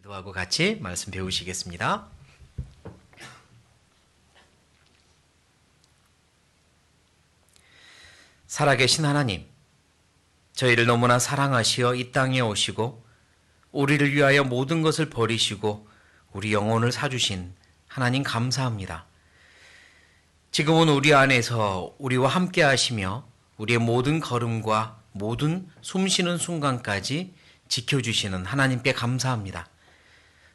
기도하고 같이 말씀 배우시겠습니다. 살아계신 하나님, 저희를 너무나 사랑하시어 이 땅에 오시고 우리를 위하여 모든 것을 버리시고 우리 영혼을 사주신 하나님 감사합니다. 지금은 우리 안에서 우리와 함께 하시며 우리의 모든 걸음과 모든 숨쉬는 순간까지 지켜주시는 하나님께 감사합니다.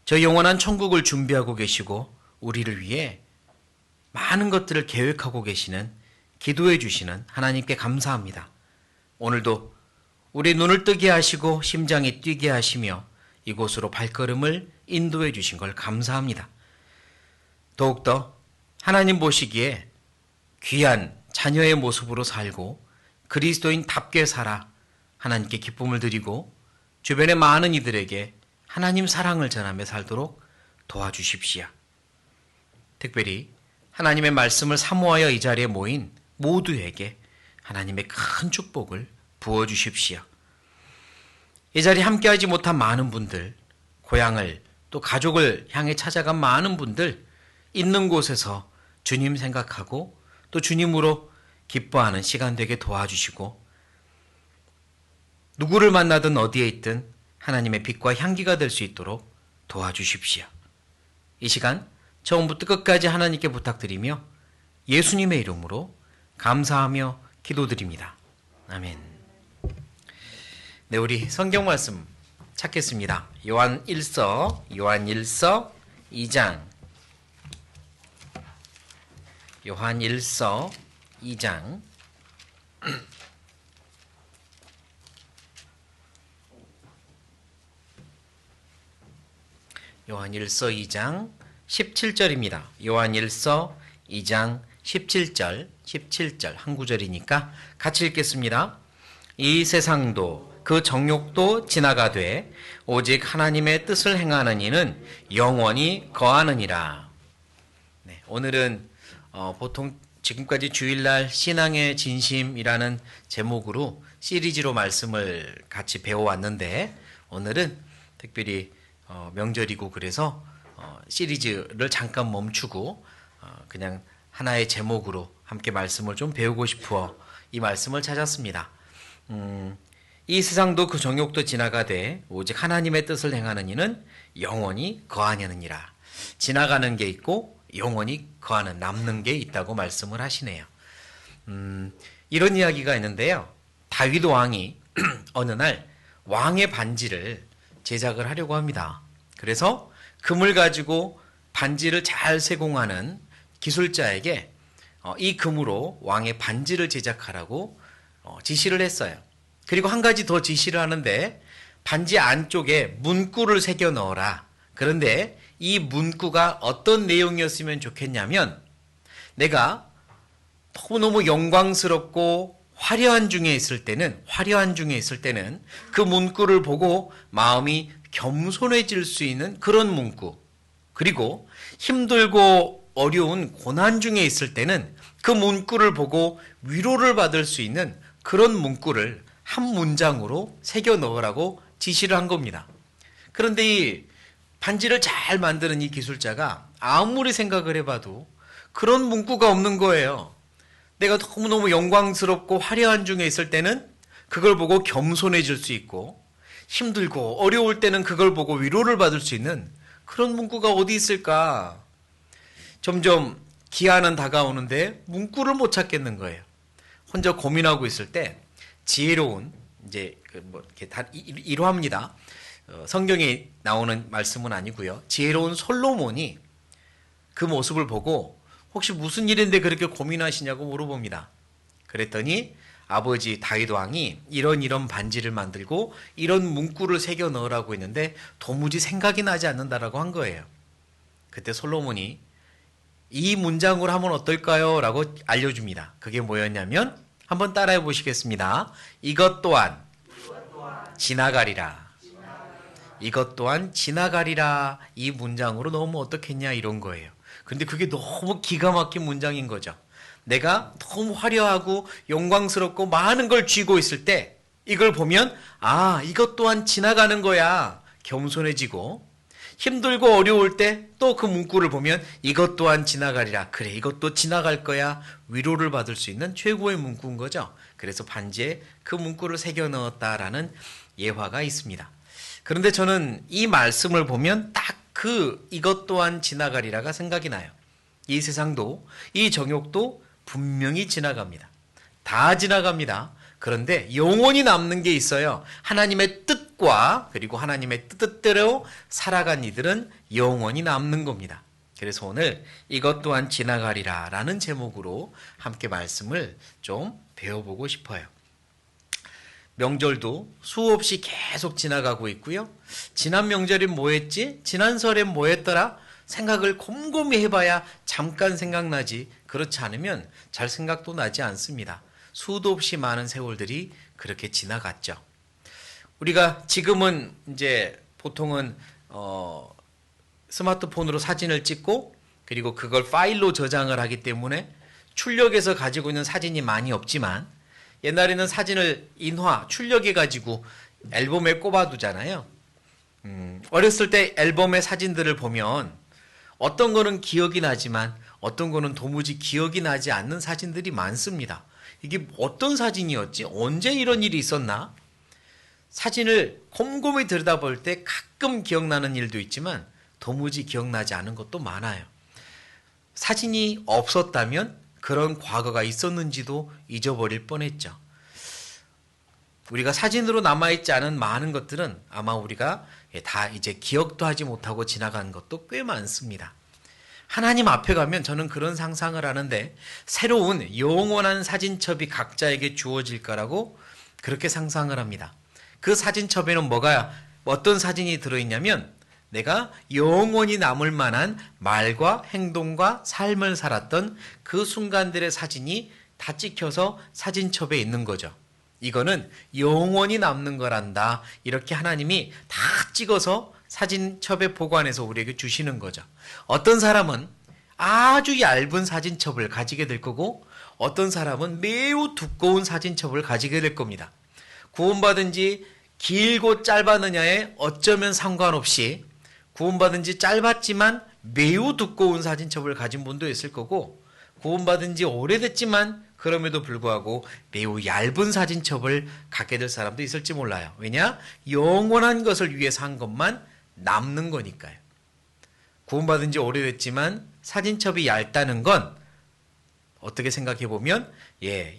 저희 영원한 천국을 준비하고 계시고 우리를 위해 많은 것들을 계획하고 계시는, 기도해 주시는 하나님께 감사합니다. 오늘도 우리 눈을 뜨게 하시고 심장이 뛰게 하시며 이곳으로 발걸음을 인도해 주신 걸 감사합니다. 더욱더 하나님 보시기에 귀한 자녀의 모습으로 살고 그리스도인답게 살아 하나님께 기쁨을 드리고 주변의 많은 이들에게 하나님 사랑을 전하며 살도록 도와주십시오. 특별히 하나님의 말씀을 사모하여 이 자리에 모인 모두에게 하나님의 큰 축복을 부어주십시오. 이 자리에 함께하지 못한 많은 분들, 고향을 또 가족을 향해 찾아간 많은 분들, 있는 곳에서 주님 생각하고 또 주님으로 기뻐하는 시간 되게 도와주시고, 누구를 만나든 어디에 있든 하나님의 빛과 향기가 될 수 있도록 도와주십시오. 이 시간 처음부터 끝까지 하나님께 부탁드리며 예수님의 이름으로 감사하며 기도드립니다. 아멘. 네, 우리 성경 말씀 찾겠습니다. 요한 1서 2장. 요한 1서 2장. 요한 1서 2장 17절입니다. 요한 1서 2장 17절 한 구절이니까 같이 읽겠습니다. 이 세상도 그 정욕도 지나가되 오직 하나님의 뜻을 행하는 이는 영원히 거하느니라. 네, 오늘은 보통 지금까지 주일날 신앙의 진심이라는 제목으로 시리즈로 말씀을 같이 배워왔는데, 오늘은 특별히 명절이고 그래서 시리즈를 잠깐 멈추고 그냥 하나의 제목으로 함께 말씀을 좀 배우고 싶어 이 말씀을 찾았습니다. 이 세상도 그 정욕도 지나가되 오직 하나님의 뜻을 행하는 이는 영원히 거하느니라. 지나가는 게 있고 영원히 거하는, 남는 게 있다고 말씀을 하시네요. 이런 이야기가 있는데요. 다윗 왕이 어느 날 왕의 반지를 제작을 하려고 합니다. 그래서 금을 가지고 반지를 잘 세공하는 기술자에게 이 금으로 왕의 반지를 제작하라고 지시를 했어요. 그리고 한 가지 더 지시를 하는데, 반지 안쪽에 문구를 새겨 넣어라. 그런데 이 문구가 어떤 내용이었으면 좋겠냐면, 내가 너무너무 영광스럽고 화려한 중에 있을 때는 그 문구를 보고 마음이 겸손해질 수 있는 그런 문구, 그리고 힘들고 어려운 고난 중에 있을 때는 그 문구를 보고 위로를 받을 수 있는 그런 문구를 한 문장으로 새겨 넣으라고 지시를 한 겁니다. 그런데 이 반지를 잘 만드는 이 기술자가 아무리 생각을 해봐도 그런 문구가 없는 거예요. 내가 너무너무 영광스럽고 화려한 중에 있을 때는 그걸 보고 겸손해질 수 있고, 힘들고 어려울 때는 그걸 보고 위로를 받을 수 있는 그런 문구가 어디 있을까? 점점 기한은 다가오는데 문구를 못 찾겠는 거예요. 혼자 고민하고 있을 때 지혜로운, 이제 이렇게 다 일화입니다. 성경에 나오는 말씀은 아니고요. 지혜로운 솔로몬이 그 모습을 보고 혹시 무슨 일인데 그렇게 고민하시냐고 물어봅니다. 그랬더니 아버지 다윗 왕이 이런 반지를 만들고 이런 문구를 새겨 넣으라고 했는데 도무지 생각이 나지 않는다라고 한 거예요. 그때 솔로몬이 이 문장으로 하면 어떨까요? 라고 알려줍니다. 그게 뭐였냐면, 한번 따라해 보시겠습니다. 이것 또한 지나가리라. 이것 또한 지나가리라. 이 문장으로 넣으면 어떻겠냐, 이런 거예요. 근데 그게 너무 기가 막힌 문장인 거죠. 내가 너무 화려하고 영광스럽고 많은 걸 쥐고 있을 때 이걸 보면, 아, 이것 또한 지나가는 거야. 겸손해지고, 힘들고 어려울 때 또 그 문구를 보면 이것 또한 지나가리라. 그래, 이것도 지나갈 거야. 위로를 받을 수 있는 최고의 문구인 거죠. 그래서 반지에 그 문구를 새겨 넣었다라는 예화가 있습니다. 그런데 저는 이 말씀을 보면 딱 이것 또한 지나가리라가 생각이 나요. 이 세상도 이 정욕도 분명히 지나갑니다. 다 지나갑니다. 그런데 영원히 남는 게 있어요. 하나님의 뜻과 그리고 하나님의 뜻대로 살아간 이들은 영원히 남는 겁니다. 그래서 오늘 이것 또한 지나가리라 라는 제목으로 함께 말씀을 좀 배워보고 싶어요. 명절도 수없이 계속 지나가고 있고요. 지난 명절엔 뭐 했지? 지난 설엔 뭐 했더라? 생각을 곰곰이 해봐야 잠깐 생각나지. 그렇지 않으면 잘 생각도 나지 않습니다. 수도 없이 많은 세월들이 그렇게 지나갔죠. 우리가 지금은 이제 보통은 스마트폰으로 사진을 찍고 그리고 그걸 파일로 저장을 하기 때문에 출력해서 가지고 있는 사진이 많이 없지만 옛날에는 사진을 인화, 출력해가지고 앨범에 꼽아두잖아요. 어렸을 때 앨범의 사진들을 보면 어떤 거는 기억이 나지만 어떤 거는 도무지 기억이 나지 않는 사진들이 많습니다. 이게 어떤 사진이었지? 언제 이런 일이 있었나? 사진을 곰곰이 들여다볼 때 가끔 기억나는 일도 있지만 도무지 기억나지 않은 것도 많아요. 사진이 없었다면 그런 과거가 있었는지도 잊어버릴 뻔했죠. 우리가 사진으로 남아있지 않은 많은 것들은 아마 우리가 다 이제 기억도 하지 못하고 지나간 것도 꽤 많습니다. 하나님 앞에 가면 저는 그런 상상을 하는데 새로운 영원한 사진첩이 각자에게 주어질 거라고 그렇게 상상을 합니다. 그 사진첩에는 어떤 사진이 들어있냐면 내가 영원히 남을 만한 말과 행동과 삶을 살았던 그 순간들의 사진이 다 찍혀서 사진첩에 있는 거죠. 이거는 영원히 남는 거란다. 이렇게 하나님이 다 찍어서 사진첩에 보관해서 우리에게 주시는 거죠. 어떤 사람은 아주 얇은 사진첩을 가지게 될 거고 어떤 사람은 매우 두꺼운 사진첩을 가지게 될 겁니다. 구원받은 지 길고 짧았느냐에 어쩌면 상관없이 구원받은 지 짧았지만 매우 두꺼운 사진첩을 가진 분도 있을 거고 구원받은 지 오래됐지만 그럼에도 불구하고 매우 얇은 사진첩을 갖게 될 사람도 있을지 몰라요. 왜냐? 영원한 것을 위해서 한 것만 남는 거니까요. 구원받은 지 오래됐지만 사진첩이 얇다는 건 어떻게 생각해 보면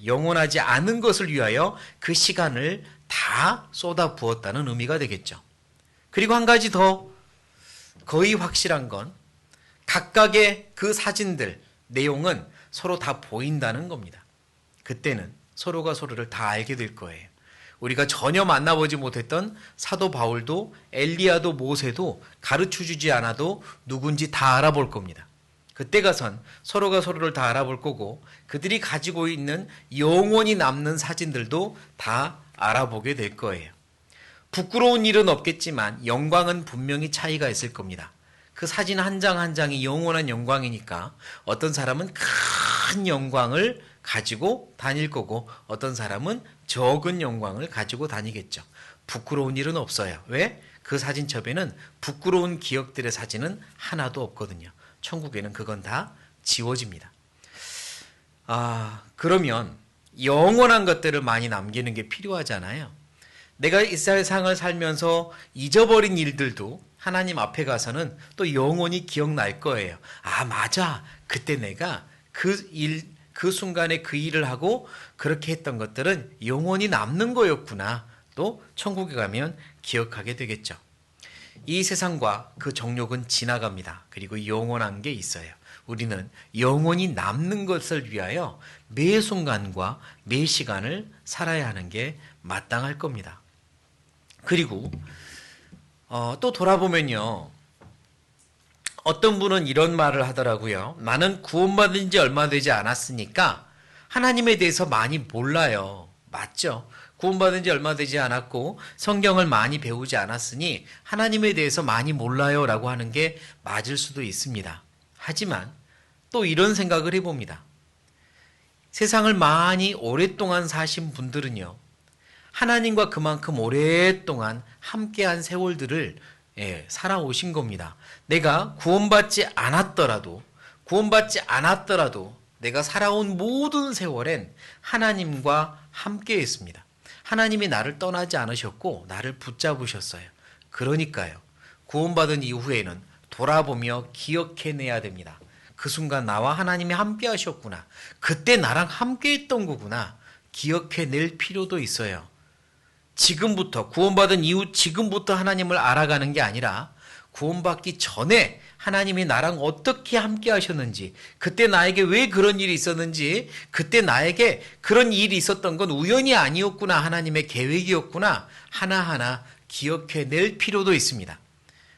영원하지 않은 것을 위하여 그 시간을 다 쏟아 부었다는 의미가 되겠죠. 그리고 한 가지 더 거의 확실한 건 각각의 그 사진들, 내용은 서로 다 보인다는 겁니다. 그때는 서로가 서로를 다 알게 될 거예요. 우리가 전혀 만나보지 못했던 사도 바울도 엘리야도 모세도 가르쳐주지 않아도 누군지 다 알아볼 겁니다. 그때 가선 서로가 서로를 다 알아볼 거고 그들이 가지고 있는 영원히 남는 사진들도 다 알아보게 될 거예요. 부끄러운 일은 없겠지만 영광은 분명히 차이가 있을 겁니다. 그 사진 한 장 한 장이 영원한 영광이니까 어떤 사람은 큰 영광을 가지고 다닐 거고 어떤 사람은 적은 영광을 가지고 다니겠죠. 부끄러운 일은 없어요. 왜? 그 사진첩에는 부끄러운 기억들의 사진은 하나도 없거든요. 천국에는 그건 다 지워집니다. 그러면 영원한 것들을 많이 남기는 게 필요하잖아요. 내가 이 세상을 살면서 잊어버린 일들도 하나님 앞에 가서는 또 영원히 기억날 거예요. 맞아. 그때 내가 그 순간에 그 일을 하고 그렇게 했던 것들은 영원히 남는 거였구나. 또 천국에 가면 기억하게 되겠죠. 이 세상과 그 정욕은 지나갑니다. 그리고 영원한 게 있어요. 우리는 영원히 남는 것을 위하여 매 순간과 매 시간을 살아야 하는 게 마땅할 겁니다. 그리고 또 돌아보면요. 어떤 분은 이런 말을 하더라고요. 나는 구원받은 지 얼마 되지 않았으니까 하나님에 대해서 많이 몰라요. 맞죠? 구원받은 지 얼마 되지 않았고 성경을 많이 배우지 않았으니 하나님에 대해서 많이 몰라요 라고 하는 게 맞을 수도 있습니다. 하지만 또 이런 생각을 해봅니다. 세상을 많이 오랫동안 사신 분들은요. 하나님과 그만큼 오랫동안 함께한 세월들을 예, 살아오신 겁니다. 내가 구원받지 않았더라도 내가 살아온 모든 세월엔 하나님과 함께 했습니다. 하나님이 나를 떠나지 않으셨고 나를 붙잡으셨어요. 그러니까요. 구원받은 이후에는 돌아보며 기억해내야 됩니다. 그 순간 나와 하나님이 함께 하셨구나. 그때 나랑 함께 했던 거구나. 기억해낼 필요도 있어요. 지금부터 구원받은 이후 지금부터 하나님을 알아가는 게 아니라 구원받기 전에 하나님이 나랑 어떻게 함께 하셨는지, 그때 나에게 왜 그런 일이 있었는지, 그때 나에게 그런 일이 있었던 건 우연이 아니었구나, 하나님의 계획이었구나, 하나하나 기억해낼 필요도 있습니다.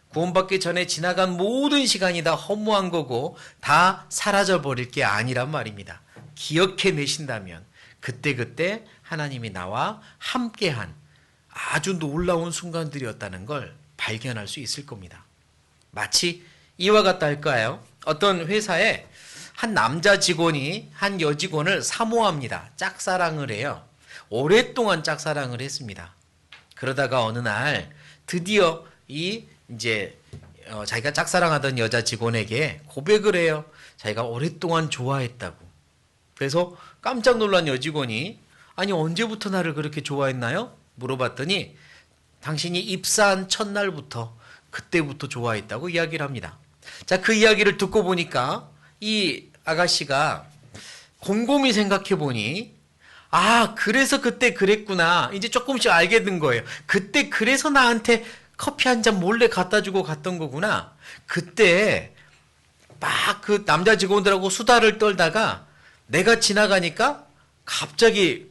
구원받기 전에 지나간 모든 시간이 다 허무한 거고 다 사라져버릴 게 아니란 말입니다. 기억해내신다면 그때그때 하나님이 나와 함께한 아주 놀라운 순간들이었다는 걸 발견할 수 있을 겁니다. 마치 이와 같다 할까요? 어떤 회사에 한 남자 직원이 한 여직원을 사모합니다. 짝사랑을 해요. 오랫동안 짝사랑을 했습니다. 그러다가 어느 날 드디어 자기가 짝사랑하던 여자 직원에게 고백을 해요. 자기가 오랫동안 좋아했다고. 그래서 깜짝 놀란 여직원이 아니 언제부터 나를 그렇게 좋아했나요? 물어봤더니 당신이 입사한 첫날부터 그때부터 좋아했다고 이야기를 합니다. 자, 그 이야기를 듣고 보니까 이 아가씨가 곰곰이 생각해 보니 그래서 그때 그랬구나. 이제 조금씩 알게 된 거예요. 그때 그래서 나한테 커피 한 잔 몰래 갖다 주고 갔던 거구나. 그때 막 그 남자 직원들하고 수다를 떨다가 내가 지나가니까 갑자기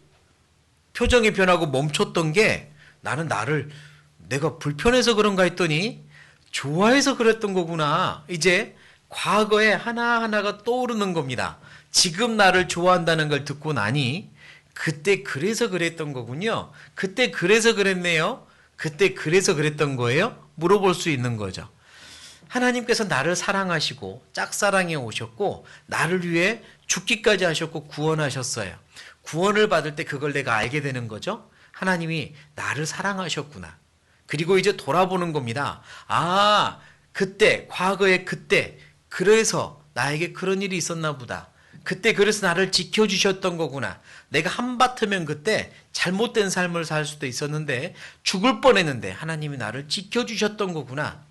표정이 변하고 멈췄던 게 나는 내가 불편해서 그런가 했더니 좋아해서 그랬던 거구나. 이제 과거에 하나하나가 떠오르는 겁니다. 지금 나를 좋아한다는 걸 듣고 나니 그때 그래서 그랬던 거군요. 그때 그래서 그랬네요. 그때 그래서 그랬던 거예요? 물어볼 수 있는 거죠. 하나님께서 나를 사랑하시고 짝사랑해 오셨고 나를 위해 죽기까지 하셨고 구원하셨어요. 구원을 받을 때 그걸 내가 알게 되는 거죠. 하나님이 나를 사랑하셨구나. 그리고 이제 돌아보는 겁니다. 그때 과거에 그때 그래서 나에게 그런 일이 있었나 보다. 그때 그래서 나를 지켜주셨던 거구나. 내가 한바트면 그때 잘못된 삶을 살 수도 있었는데 죽을 뻔했는데 하나님이 나를 지켜주셨던 거구나.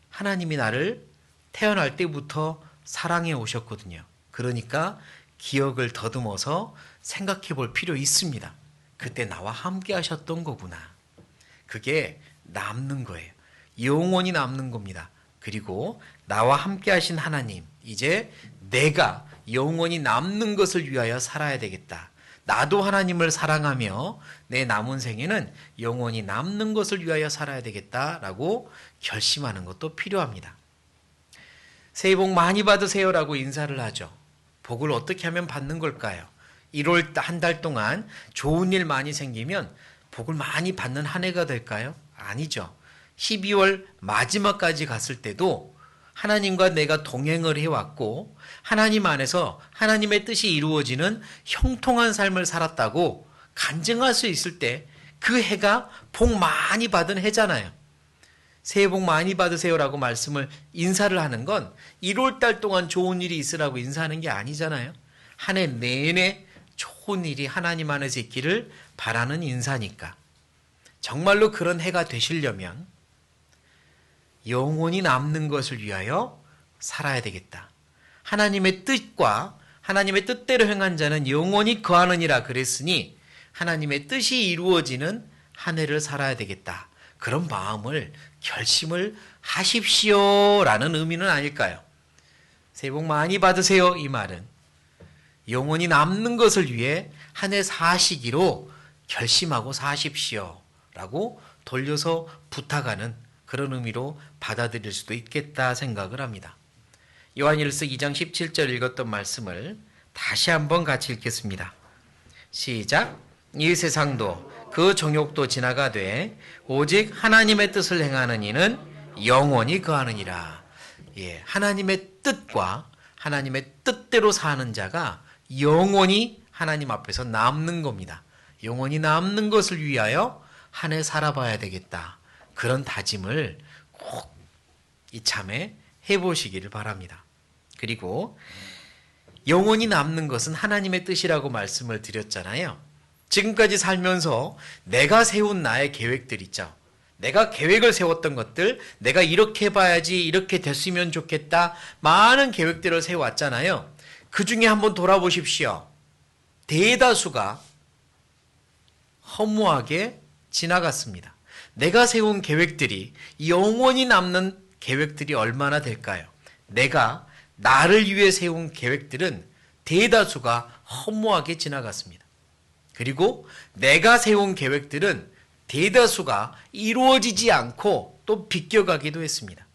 하나님이 나를 태어날 때부터 사랑해 오셨거든요. 그러니까 기억을 더듬어서 생각해 볼 필요 있습니다. 그때 나와 함께 하셨던 거구나. 그게 남는 거예요. 영원히 남는 겁니다. 그리고 나와 함께 하신 하나님, 이제 내가 영원히 남는 것을 위하여 살아야 되겠다. 나도 하나님을 사랑하며 내 남은 생에는 영원히 남는 것을 위하여 살아야 되겠다라고 결심하는 것도 필요합니다. 새해 복 많이 받으세요라고 인사를 하죠. 복을 어떻게 하면 받는 걸까요? 1월 한 달 동안 좋은 일 많이 생기면 복을 많이 받는 한 해가 될까요? 아니죠. 12월 마지막까지 갔을 때도 하나님과 내가 동행을 해왔고 하나님 안에서 하나님의 뜻이 이루어지는 형통한 삶을 살았다고 간증할 수 있을 때 그 해가 복 많이 받은 해잖아요. 새해 복 많이 받으세요라고 인사를 하는 건 1월 달 동안 좋은 일이 있으라고 인사하는 게 아니잖아요. 한 해 내내 좋은 일이 하나님 안에서 있기를 바라는 인사니까. 정말로 그런 해가 되시려면 영원히 남는 것을 위하여 살아야 되겠다. 하나님의 뜻과 하나님의 뜻대로 행한 자는 영원히 거하느니라 그랬으니 하나님의 뜻이 이루어지는 한 해를 살아야 되겠다. 그런 마음을 결심을 하십시오라는 의미는 아닐까요? 새해 복 많이 받으세요 이 말은 영원히 남는 것을 위해 한 해 사시기로 결심하고 사십시오라고 돌려서 부탁하는 그런 의미로 받아들일 수도 있겠다 생각을 합니다. 요한일서 2장 17절 읽었던 말씀을 다시 한번 같이 읽겠습니다. 시작. 이 세상도 그 정욕도 지나가되 오직 하나님의 뜻을 행하는 이는 영원히 거하느니라. 하나님의 뜻과 하나님의 뜻대로 사는 자가 영원히 하나님 앞에서 남는 겁니다. 영원히 남는 것을 위하여 한 해 살아봐야 되겠다. 그런 다짐을 꼭 이참에 해보시기를 바랍니다. 그리고 영원히 남는 것은 하나님의 뜻이라고 말씀을 드렸잖아요. 지금까지 살면서 내가 세운 나의 계획들 있죠. 내가 계획을 세웠던 것들, 내가 이렇게 해봐야지, 이렇게 됐으면 좋겠다, 많은 계획들을 세워왔잖아요. 그 중에 한번 돌아보십시오. 대다수가 허무하게 지나갔습니다. 내가 세운 계획들이 영원히 남는 계획들이 얼마나 될까요? 내가 나를 위해 세운 계획들은 대다수가 허무하게 지나갔습니다. 그리고 내가 세운 계획들은 대다수가 이루어지지 않고 또 비껴가기도 했습니다.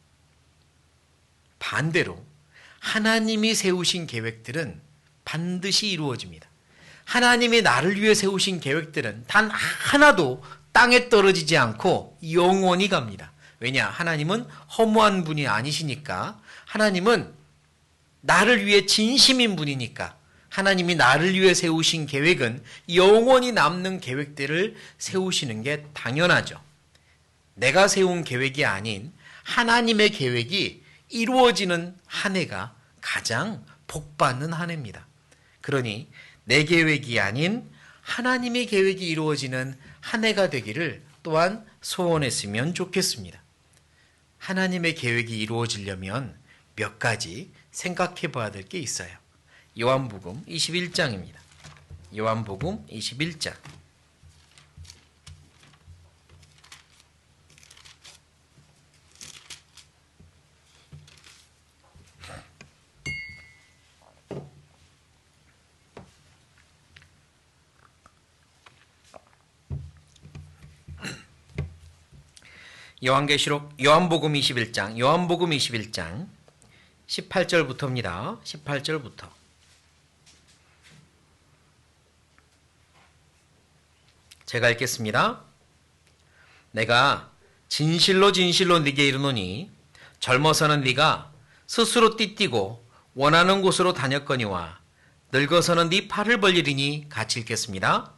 반대로 하나님이 세우신 계획들은 반드시 이루어집니다. 하나님이 나를 위해 세우신 계획들은 단 하나도 땅에 떨어지지 않고 영원히 갑니다. 왜냐? 하나님은 허무한 분이 아니시니까, 하나님은 나를 위해 진심인 분이니까, 하나님이 나를 위해 세우신 계획은 영원히 남는 계획들을 세우시는 게 당연하죠. 내가 세운 계획이 아닌 하나님의 계획이 이루어지는 한 해가 가장 복받는 한 해입니다. 그러니 내 계획이 아닌 하나님의 계획이 이루어지는 한 해가 되기를 또한 소원했으면 좋겠습니다. 하나님의 계획이 이루어지려면 몇 가지 생각해 봐야 될 게 있어요. 요한복음 21장입니다. 요한복음 21장. 요한복음 21장 18절부터입니다. 18절부터. 제가 읽겠습니다. 내가 진실로 진실로 네게 이르노니 젊어서는 네가 스스로 띠띠고 원하는 곳으로 다녔거니와 늙어서는 네 팔을 벌리리니 같이 읽겠습니다.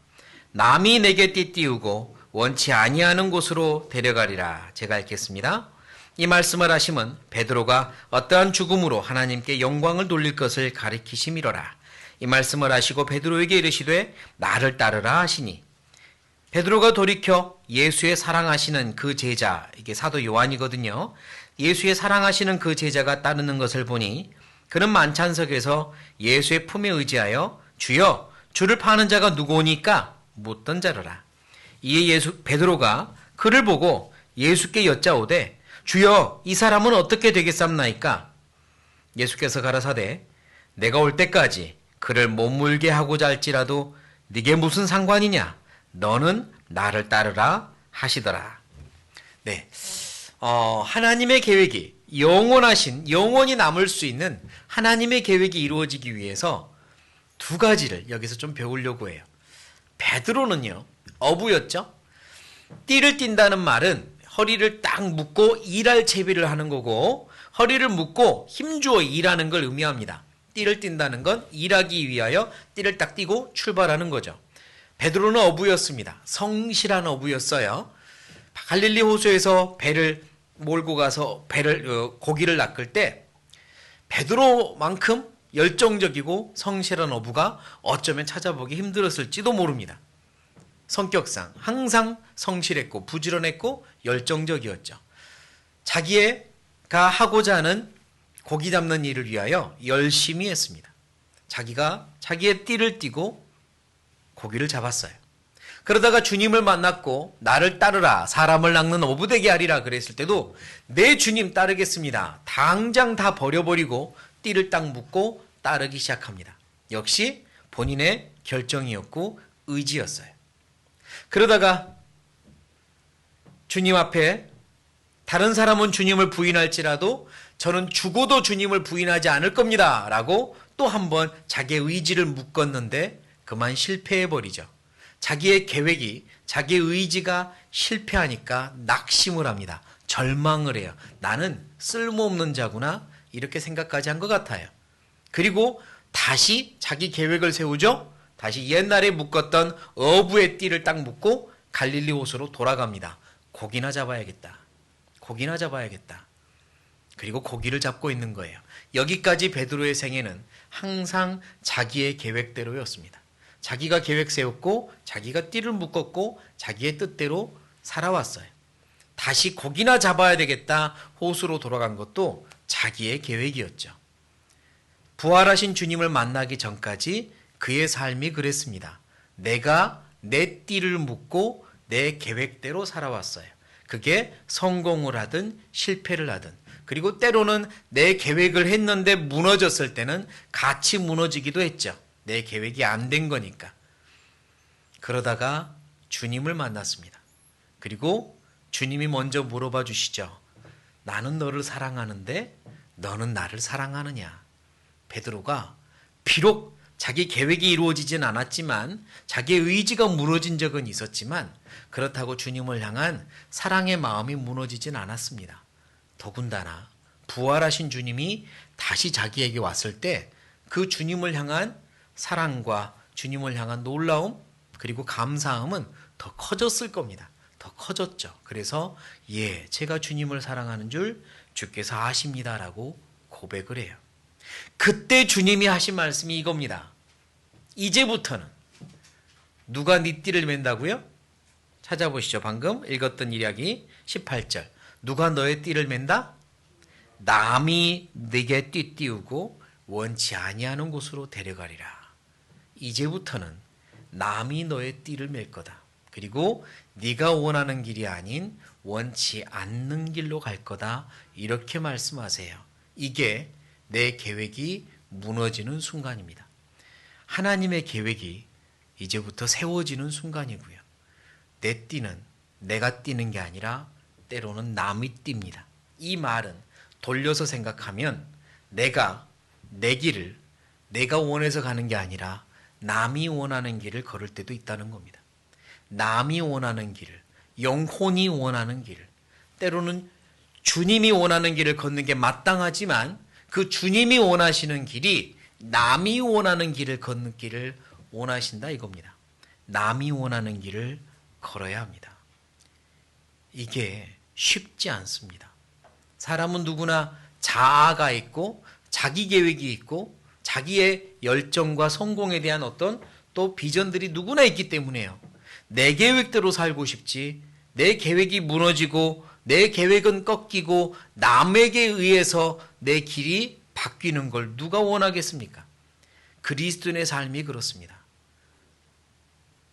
남이 내게 띠띠우고 원치 아니하는 곳으로 데려가리라. 제가 읽겠습니다. 이 말씀을 하심은 베드로가 어떠한 죽음으로 하나님께 영광을 돌릴 것을 가리키심이로라. 이 말씀을 하시고 베드로에게 이르시되 나를 따르라 하시니, 베드로가 돌이켜 예수의 사랑하시는 그 제자, 이게 사도 요한이거든요. 예수의 사랑하시는 그 제자가 따르는 것을 보니 그는 만찬석에서 예수의 품에 의지하여 주여 주를 파는 자가 누구오니까 묻던 자로라. 이에 베드로가 그를 보고 예수께 여짜오되 주여 이 사람은 어떻게 되겠삼나이까? 예수께서 가라사대 내가 올 때까지 그를 못 물게 하고자 할지라도 네게 무슨 상관이냐? 너는 나를 따르라 하시더라. 네, 하나님의 계획이 영원히 남을 수 있는 하나님의 계획이 이루어지기 위해서 두 가지를 여기서 좀 배우려고 해요. 베드로는요, 어부였죠. 띠를 띈다는 말은 허리를 딱 묶고 일할 채비를 하는 거고, 허리를 묶고 힘주어 일하는 걸 의미합니다. 띠를 띈다는 건 일하기 위하여 띠를 딱 띠고 출발하는 거죠. 베드로는 어부였습니다. 성실한 어부였어요. 갈릴리 호수에서 배를 몰고 가서 고기를 낚을 때 베드로만큼 열정적이고 성실한 어부가 어쩌면 찾아보기 힘들었을지도 모릅니다. 성격상 항상 성실했고 부지런했고 열정적이었죠. 자기가 하고자 하는 고기 잡는 일을 위하여 열심히 했습니다. 자기가 자기의 띠를 띠고 고기를 잡았어요. 그러다가 주님을 만났고 나를 따르라, 사람을 낚는 어부되게 하리라 그랬을 때도 내 주님 따르겠습니다. 당장 다 버려버리고 띠를 딱 묶고 따르기 시작합니다. 역시 본인의 결정이었고 의지였어요. 그러다가 주님 앞에 다른 사람은 주님을 부인할지라도 저는 죽어도 주님을 부인하지 않을 겁니다 라고 또 한 번 자기의 의지를 묶었는데 그만 실패해버리죠. 자기의 계획이, 자기의 의지가 실패하니까 낙심을 합니다. 절망을 해요. 나는 쓸모없는 자구나 이렇게 생각까지 한 것 같아요. 그리고 다시 자기 계획을 세우죠. 다시 옛날에 묶었던 어부의 띠를 딱 묶고 갈릴리 호수로 돌아갑니다. 고기나 잡아야겠다. 고기나 잡아야겠다. 그리고 고기를 잡고 있는 거예요. 여기까지 베드로의 생애는 항상 자기의 계획대로였습니다. 자기가 계획 세웠고 자기가 띠를 묶었고 자기의 뜻대로 살아왔어요. 다시 고기나 잡아야 되겠다 호수로 돌아간 것도 자기의 계획이었죠. 부활하신 주님을 만나기 전까지 그의 삶이 그랬습니다. 내가 내 띠를 묶고 내 계획대로 살아왔어요. 그게 성공을 하든 실패를 하든, 그리고 때로는 내 계획을 했는데 무너졌을 때는 같이 무너지기도 했죠. 내 계획이 안 된 거니까. 그러다가 주님을 만났습니다. 그리고 주님이 먼저 물어봐 주시죠. 나는 너를 사랑하는데 너는 나를 사랑하느냐? 베드로가 비록 자기 계획이 이루어지진 않았지만, 자기의 의지가 무너진 적은 있었지만, 그렇다고 주님을 향한 사랑의 마음이 무너지진 않았습니다. 더군다나 부활하신 주님이 다시 자기에게 왔을 때 그 주님을 향한 사랑과 주님을 향한 놀라움 그리고 감사함은 더 커졌을 겁니다. 더 커졌죠. 그래서 제가 주님을 사랑하는 줄 주께서 아십니다라고 고백을 해요. 그때 주님이 하신 말씀이 이겁니다. 이제부터는 누가 네 띠를 맨다고요? 찾아보시죠. 방금 읽었던 이야기 18절. 누가 너의 띠를 맨다? 남이 네게 띠 띄우고 원치 아니하는 곳으로 데려가리라. 이제부터는 남이 너의 띠를 맬 거다. 그리고 네가 원하는 길이 아닌 원치 않는 길로 갈 거다. 이렇게 말씀하세요. 이게 내 계획이 무너지는 순간입니다. 하나님의 계획이 이제부터 세워지는 순간이고요. 내 띠는 내가 띠는 게 아니라 때로는 남이 띱니다. 이 말은 돌려서 생각하면 내가 내 길을 내가 원해서 가는 게 아니라 남이 원하는 길을 걸을 때도 있다는 겁니다. 남이 원하는 길을, 영혼이 원하는 길을, 때로는 주님이 원하는 길을 걷는 게 마땅하지만 그 주님이 원하시는 길이 남이 원하는 길을 걷는 길을 원하신다 이겁니다. 남이 원하는 길을 걸어야 합니다. 이게 쉽지 않습니다. 사람은 누구나 자아가 있고 자기 계획이 있고 자기의 열정과 성공에 대한 어떤 또 비전들이 누구나 있기 때문에요. 내 계획대로 살고 싶지, 내 계획이 무너지고 내 계획은 꺾이고 남에게 의해서 내 길이 바뀌는 걸 누가 원하겠습니까? 그리스도인의 삶이 그렇습니다.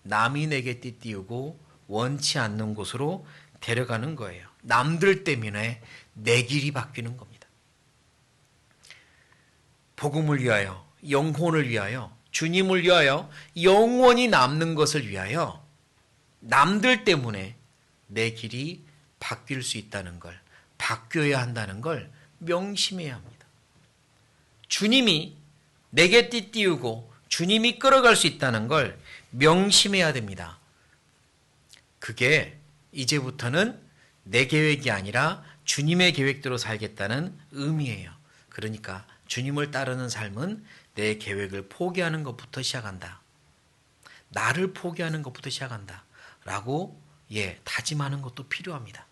남이 내게 띠띠우고 원치 않는 곳으로 데려가는 거예요. 남들 때문에 내 길이 바뀌는 겁니다. 복음을 위하여, 영혼을 위하여, 주님을 위하여, 영원히 남는 것을 위하여 남들 때문에 내 길이 바뀔 수 있다는 걸, 바뀌어야 한다는 걸 명심해야 합니다. 주님이 내게 띠띠우고 주님이 끌어갈 수 있다는 걸 명심해야 됩니다. 그게 이제부터는 내 계획이 아니라 주님의 계획대로 살겠다는 의미예요. 그러니까 주님을 따르는 삶은 내 계획을 포기하는 것부터 시작한다. 나를 포기하는 것부터 시작한다. 라고 다짐하는 것도 필요합니다.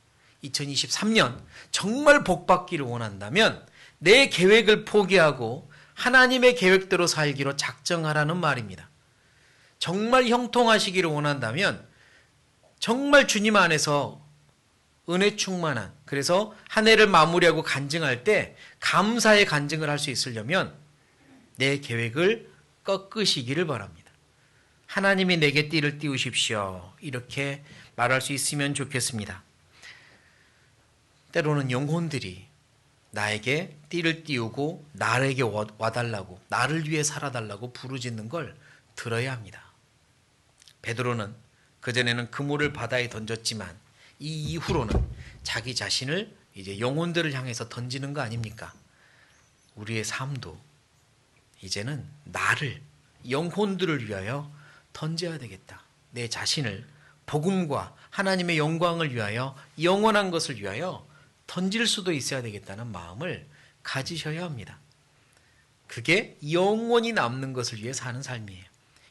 2023년 정말 복받기를 원한다면 내 계획을 포기하고 하나님의 계획대로 살기로 작정하라는 말입니다. 정말 형통하시기를 원한다면 정말 주님 안에서 은혜 충만한, 그래서 한 해를 마무리하고 간증할 때 감사의 간증을 할 수 있으려면 내 계획을 꺾으시기를 바랍니다. 하나님이 내게 띠를 띄우십시오. 이렇게 말할 수 있으면 좋겠습니다. 때로는 영혼들이 나에게 띠를 띄우고 나에게 와달라고, 나를 위해 살아달라고 부르짖는 걸 들어야 합니다. 베드로는 그전에는 그물을 바다에 던졌지만 이 이후로는 자기 자신을 이제 영혼들을 향해서 던지는 거 아닙니까? 우리의 삶도 이제는 나를, 영혼들을 위하여 던져야 되겠다. 내 자신을 복음과 하나님의 영광을 위하여, 영원한 것을 위하여 던질 수도 있어야 되겠다는 마음을 가지셔야 합니다. 그게 영원히 남는 것을 위해 사는 삶이에요.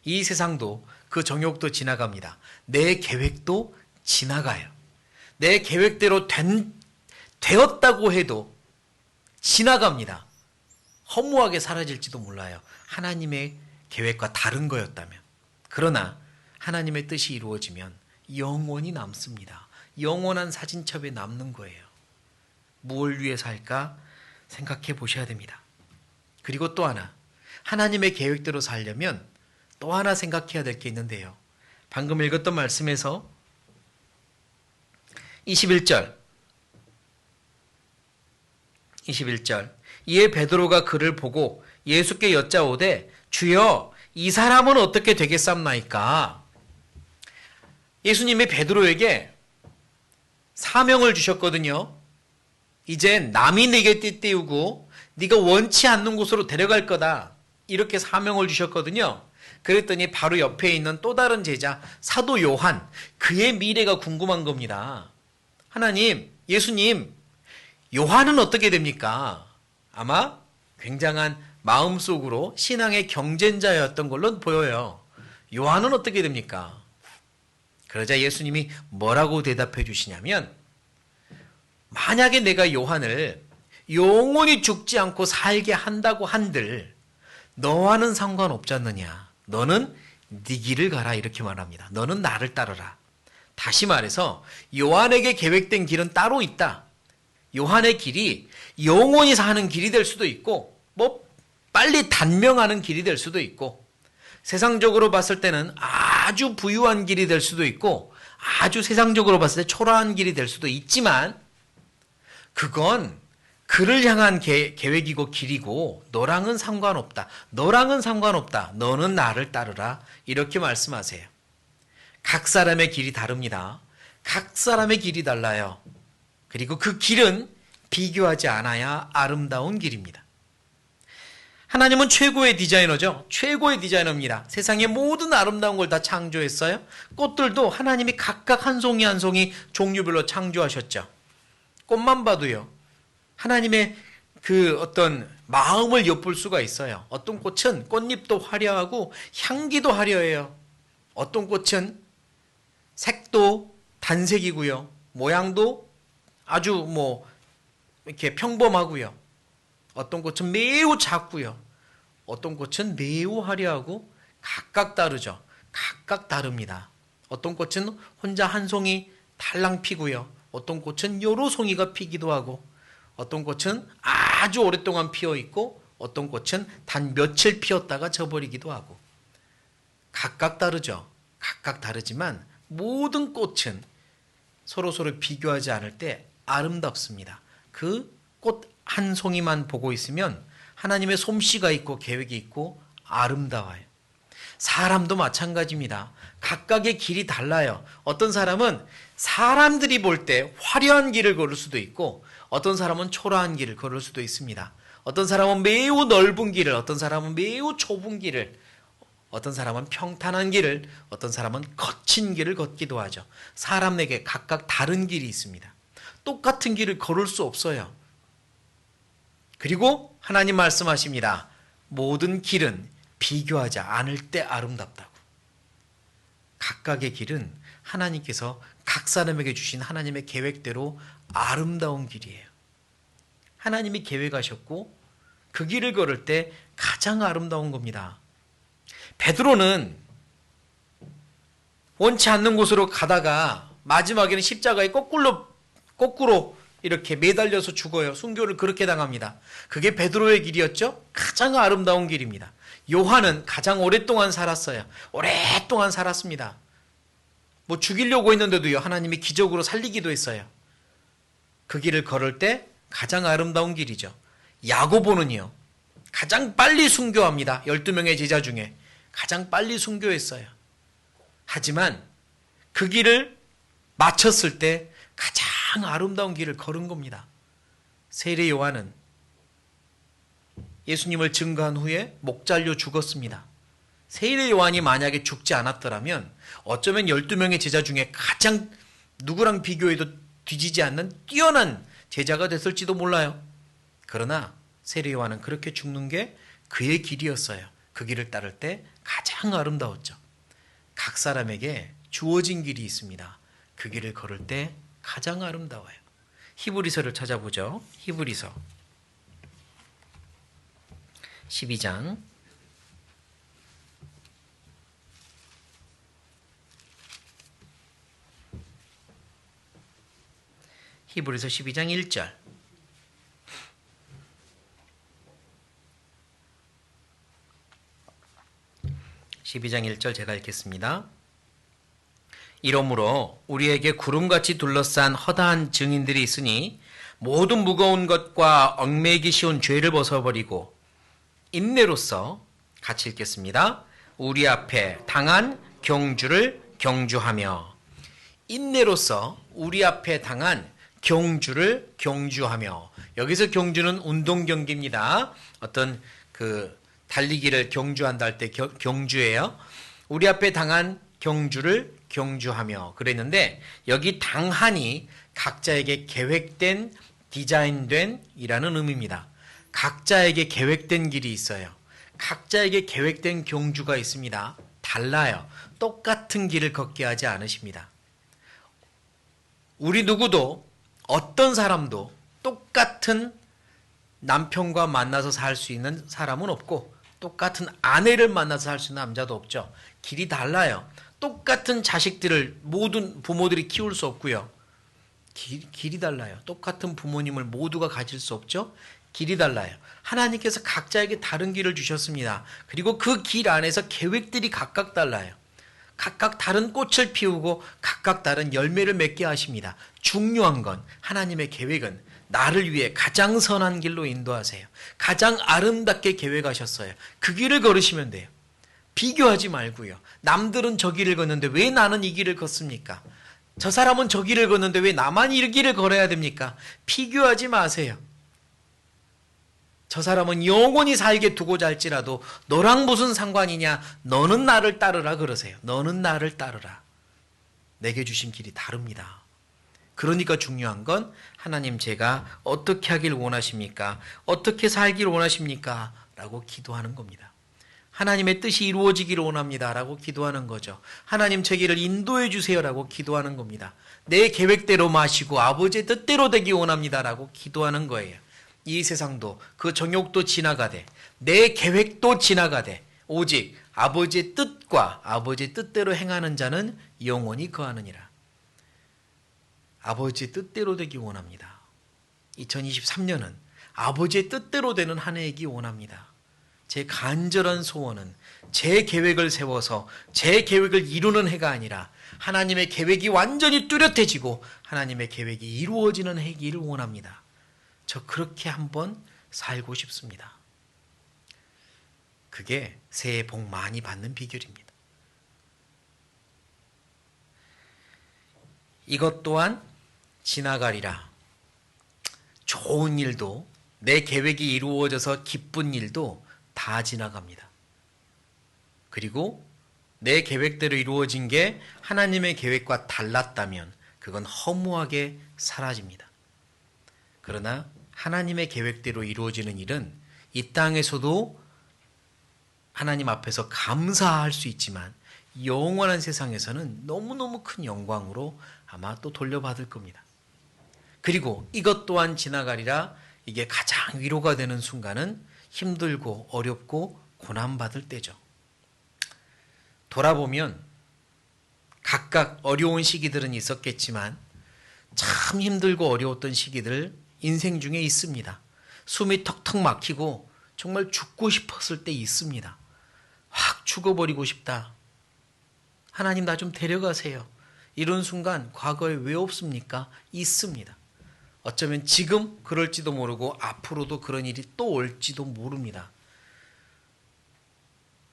이 세상도 그 정욕도 지나갑니다. 내 계획도 지나가요. 내 계획대로 되었다고 해도 지나갑니다. 허무하게 사라질지도 몰라요. 하나님의 계획과 다른 거였다면. 그러나 하나님의 뜻이 이루어지면 영원히 남습니다. 영원한 사진첩에 남는 거예요. 무엇을 위해 살까 생각해 보셔야 됩니다. 그리고 또 하나, 하나님의 계획대로 살려면 또 하나 생각해야 될 게 있는데요. 방금 읽었던 말씀에서 21절 이에 베드로가 그를 보고 예수께 여짜오되 주여 이 사람은 어떻게 되겠사옵나이까? 예수님이 베드로에게 사명을 주셨거든요. 이제 남이 내게 띠띠우고 네가 원치 않는 곳으로 데려갈 거다. 이렇게 사명을 주셨거든요. 그랬더니 바로 옆에 있는 또 다른 제자 사도 요한, 그의 미래가 궁금한 겁니다. 하나님, 예수님, 요한은 어떻게 됩니까? 아마 굉장한 마음속으로 신앙의 경쟁자였던 걸로 보여요. 요한은 어떻게 됩니까? 그러자 예수님이 뭐라고 대답해 주시냐면, 만약에 내가 요한을 영원히 죽지 않고 살게 한다고 한들 너와는 상관없지 않느냐. 너는 네 길을 가라, 이렇게 말합니다. 너는 나를 따르라. 다시 말해서 요한에게 계획된 길은 따로 있다. 요한의 길이 영원히 사는 길이 될 수도 있고 빨리 단명하는 길이 될 수도 있고, 세상적으로 봤을 때는 아주 부유한 길이 될 수도 있고, 아주 세상적으로 봤을 때 초라한 길이 될 수도 있지만, 그건 그를 향한 계획이고 길이고 너랑은 상관없다. 너랑은 상관없다. 너는 나를 따르라. 이렇게 말씀하세요. 각 사람의 길이 다릅니다. 각 사람의 길이 달라요. 그리고 그 길은 비교하지 않아야 아름다운 길입니다. 하나님은 최고의 디자이너죠. 최고의 디자이너입니다. 세상의 모든 아름다운 걸 다 창조했어요. 꽃들도 하나님이 각각 한 송이 한 송이 종류별로 창조하셨죠. 꽃만 봐도요, 하나님의 그 어떤 마음을 엿볼 수가 있어요. 어떤 꽃은 꽃잎도 화려하고 향기도 화려해요. 어떤 꽃은 색도 단색이고요. 모양도 아주 이렇게 평범하고요. 어떤 꽃은 매우 작고요. 어떤 꽃은 매우 화려하고 각각 다르죠. 각각 다릅니다. 어떤 꽃은 혼자 한 송이 달랑 피고요. 어떤 꽃은 여러 송이가 피기도 하고, 어떤 꽃은 아주 오랫동안 피어 있고, 어떤 꽃은 단 며칠 피었다가 져버리기도 하고. 각각 다르죠. 각각 다르지만 모든 꽃은 서로 비교하지 않을 때 아름답습니다. 그 꽃 한 송이만 보고 있으면 하나님의 솜씨가 있고 계획이 있고 아름다워요. 사람도 마찬가지입니다. 각각의 길이 달라요. 어떤 사람은 사람들이 볼 때 화려한 길을 걸을 수도 있고, 어떤 사람은 초라한 길을 걸을 수도 있습니다. 어떤 사람은 매우 넓은 길을, 어떤 사람은 매우 좁은 길을, 어떤 사람은 평탄한 길을, 어떤 사람은 거친 길을 걷기도 하죠. 사람에게 각각 다른 길이 있습니다. 똑같은 길을 걸을 수 없어요. 그리고 하나님 말씀하십니다. 모든 길은 비교하지 않을 때 아름답다고. 각각의 길은 하나님께서 각 사람에게 주신 하나님의 계획대로 아름다운 길이에요. 하나님이 계획하셨고 그 길을 걸을 때 가장 아름다운 겁니다. 베드로는 원치 않는 곳으로 가다가 마지막에는 십자가에 거꾸로 이렇게 매달려서 죽어요. 순교를 그렇게 당합니다. 그게 베드로의 길이었죠. 가장 아름다운 길입니다. 요한은 가장 오랫동안 살았어요. 오랫동안 살았습니다. 죽이려고 했는데도요, 하나님이 기적으로 살리기도 했어요. 그 길을 걸을 때 가장 아름다운 길이죠. 야고보는요, 가장 빨리 순교합니다. 12명의 제자 중에 가장 빨리 순교했어요. 하지만 그 길을 마쳤을 때 가장 아름다운 길을 걸은 겁니다. 세례 요한은 예수님을 증거한 후에 목 잘려 죽었습니다. 세례 요한이 만약에 죽지 않았더라면 어쩌면 12명의 제자 중에 가장 누구랑 비교해도 뒤지지 않는 뛰어난 제자가 됐을지도 몰라요. 그러나 세례 요한은 그렇게 죽는 게 그의 길이었어요. 그 길을 따를 때 가장 아름다웠죠. 각 사람에게 주어진 길이 있습니다. 그 길을 걸을 때 가장 아름다워요. 히브리서를 찾아보죠. 히브리서 12장 1절 12장 1절 제가 읽겠습니다. 이러므로 우리에게 구름같이 둘러싼 허다한 증인들이 있으니 모든 무거운 것과 얽매이기 쉬운 죄를 벗어버리고 인내로서 같이 읽겠습니다. 우리 앞에 당한 경주를 경주하며 인내로서 우리 앞에 당한 경주를 경주하며 여기서 경주는 운동 경기입니다. 어떤 그 달리기를 경주한다 할 때 경주예요. 우리 앞에 당한 경주를 경주하며 그랬는데 여기 당한이 각자에게 계획된 디자인된 이라는 의미입니다. 각자에게 계획된 길이 있어요. 각자에게 계획된 경주가 있습니다. 달라요. 똑같은 길을 걷게 하지 않으십니다. 우리 누구도 어떤 사람도 똑같은 남편과 만나서 살 수 있는 사람은 없고 똑같은 아내를 만나서 살 수 있는 남자도 없죠. 길이 달라요. 똑같은 자식들을 모든 부모들이 키울 수 없고요. 길이 달라요. 똑같은 부모님을 모두가 가질 수 없죠. 길이 달라요. 하나님께서 각자에게 다른 길을 주셨습니다. 그리고 그 길 안에서 계획들이 각각 달라요. 각각 다른 꽃을 피우고 각각 다른 열매를 맺게 하십니다. 중요한 건 하나님의 계획은 나를 위해 가장 선한 길로 인도하세요. 가장 아름답게 계획하셨어요. 그 길을 걸으시면 돼요. 비교하지 말고요. 남들은 저 길을 걷는데 왜 나는 이 길을 걷습니까? 저 사람은 저 길을 걷는데 왜 나만 이 길을 걸어야 됩니까? 비교하지 마세요. 저 사람은 영원히 살게 두고자 할지라도 너랑 무슨 상관이냐? 너는 나를 따르라 그러세요. 너는 나를 따르라. 내게 주신 길이 다릅니다. 그러니까 중요한 건 하나님 제가 어떻게 하길 원하십니까? 어떻게 살길 원하십니까? 라고 기도하는 겁니다. 하나님의 뜻이 이루어지기를 원합니다. 라고 기도하는 거죠. 하나님 제 길을 인도해 주세요. 라고 기도하는 겁니다. 내 계획대로 마시고 아버지의 뜻대로 되기 원합니다. 라고 기도하는 거예요. 이 세상도 그 정욕도 지나가되 내 계획도 지나가되 오직 아버지의 뜻과 아버지의 뜻대로 행하는 자는 영원히 거하느니라. 아버지의 뜻대로 되기 원합니다. 2023년은 아버지의 뜻대로 되는 한 해이기 원합니다. 제 간절한 소원은 제 계획을 세워서 제 계획을 이루는 해가 아니라 하나님의 계획이 완전히 뚜렷해지고 하나님의 계획이 이루어지는 해이기를 원합니다. 저 그렇게 한번 살고 싶습니다. 그게 새해 복 많이 받는 비결입니다. 이것 또한 지나가리라. 좋은 일도 내 계획이 이루어져서 기쁜 일도 다 지나갑니다. 그리고 내 계획대로 이루어진 게 하나님의 계획과 달랐다면 그건 허무하게 사라집니다. 그러나 하나님의 계획대로 이루어지는 일은 이 땅에서도 하나님 앞에서 감사할 수 있지만 영원한 세상에서는 너무너무 큰 영광으로 아마 또 돌려받을 겁니다. 그리고 이것 또한 지나가리라. 이게 가장 위로가 되는 순간은 힘들고 어렵고 고난받을 때죠. 돌아보면 각각 어려운 시기들은 있었겠지만 참 힘들고 어려웠던 시기들 인생 중에 있습니다. 숨이 턱턱 막히고 정말 죽고 싶었을 때 있습니다. 확 죽어버리고 싶다. 하나님 나 좀 데려가세요. 이런 순간 과거에 왜 없습니까? 있습니다. 어쩌면 지금 그럴지도 모르고 앞으로도 그런 일이 또 올지도 모릅니다.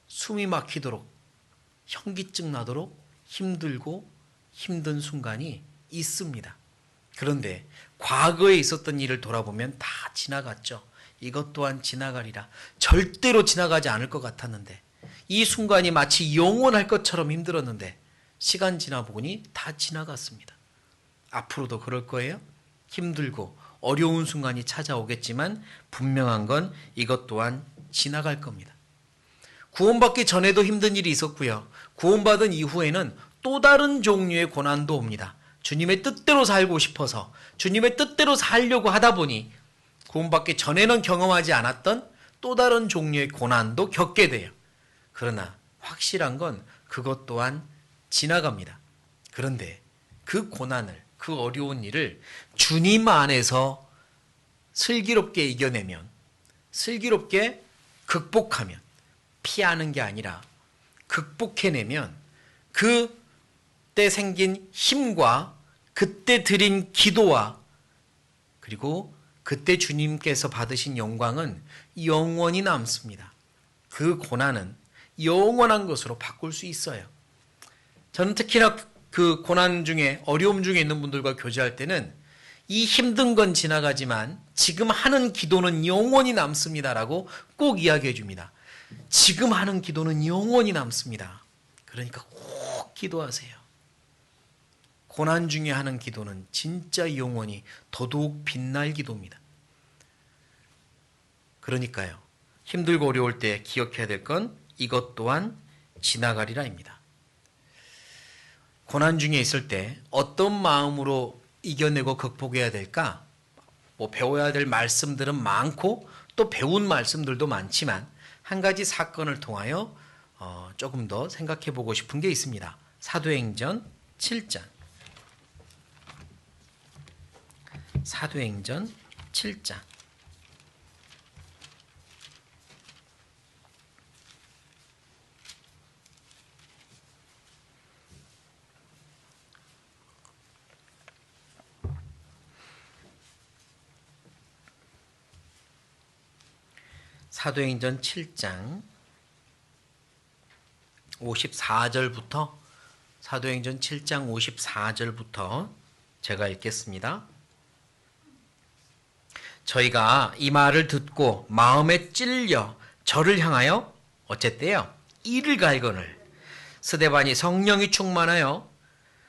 숨이 막히도록 현기증 나도록 힘들고 힘든 순간이 있습니다. 그런데 과거에 있었던 일을 돌아보면 다 지나갔죠. 이것 또한 지나가리라. 절대로 지나가지 않을 것 같았는데 이 순간이 마치 영원할 것처럼 힘들었는데 시간 지나보니 다 지나갔습니다. 앞으로도 그럴 거예요. 힘들고 어려운 순간이 찾아오겠지만 분명한 건 이것 또한 지나갈 겁니다. 구원받기 전에도 힘든 일이 있었고요. 구원받은 이후에는 또 다른 종류의 고난도 옵니다. 주님의 뜻대로 살고 싶어서 주님의 뜻대로 살려고 하다 보니 구원받기 전에는 경험하지 않았던 또 다른 종류의 고난도 겪게 돼요. 그러나 확실한 건 그것 또한 지나갑니다. 그런데 그 고난을, 그 어려운 일을 주님 안에서 슬기롭게 이겨내면, 슬기롭게 극복하면, 피하는 게 아니라 극복해내면 그때 생긴 힘과 그때 드린 기도와 그리고 그때 주님께서 받으신 영광은 영원히 남습니다. 그 고난은 영원한 것으로 바꿀 수 있어요. 저는 특히나 그 고난 중에, 어려움 중에 있는 분들과 교제할 때는 이 힘든 건 지나가지만 지금 하는 기도는 영원히 남습니다라고 꼭 이야기해 줍니다. 지금 하는 기도는 영원히 남습니다. 그러니까 꼭 기도하세요. 고난 중에 하는 기도는 진짜 영원히 더더욱 빛날 기도입니다. 그러니까요, 힘들고 어려울 때 기억해야 될 건 이것 또한 지나가리라입니다. 고난 중에 있을 때 어떤 마음으로 이겨내고 극복해야 될까? 배워야 될 말씀들은 많고 또 배운 말씀들도 많지만 한 가지 사건을 통하여 조금 더 생각해 보고 싶은 게 있습니다. 사도행전 7장. 사도행전 7장. 사도행전 7장 54절부터 사도행전 7장 54절부터 제가 읽겠습니다. 저희가 이 말을 듣고 마음에 찔려 저를 향하여 어쨌대요? 이를 갈거늘 스데반이 성령이 충만하여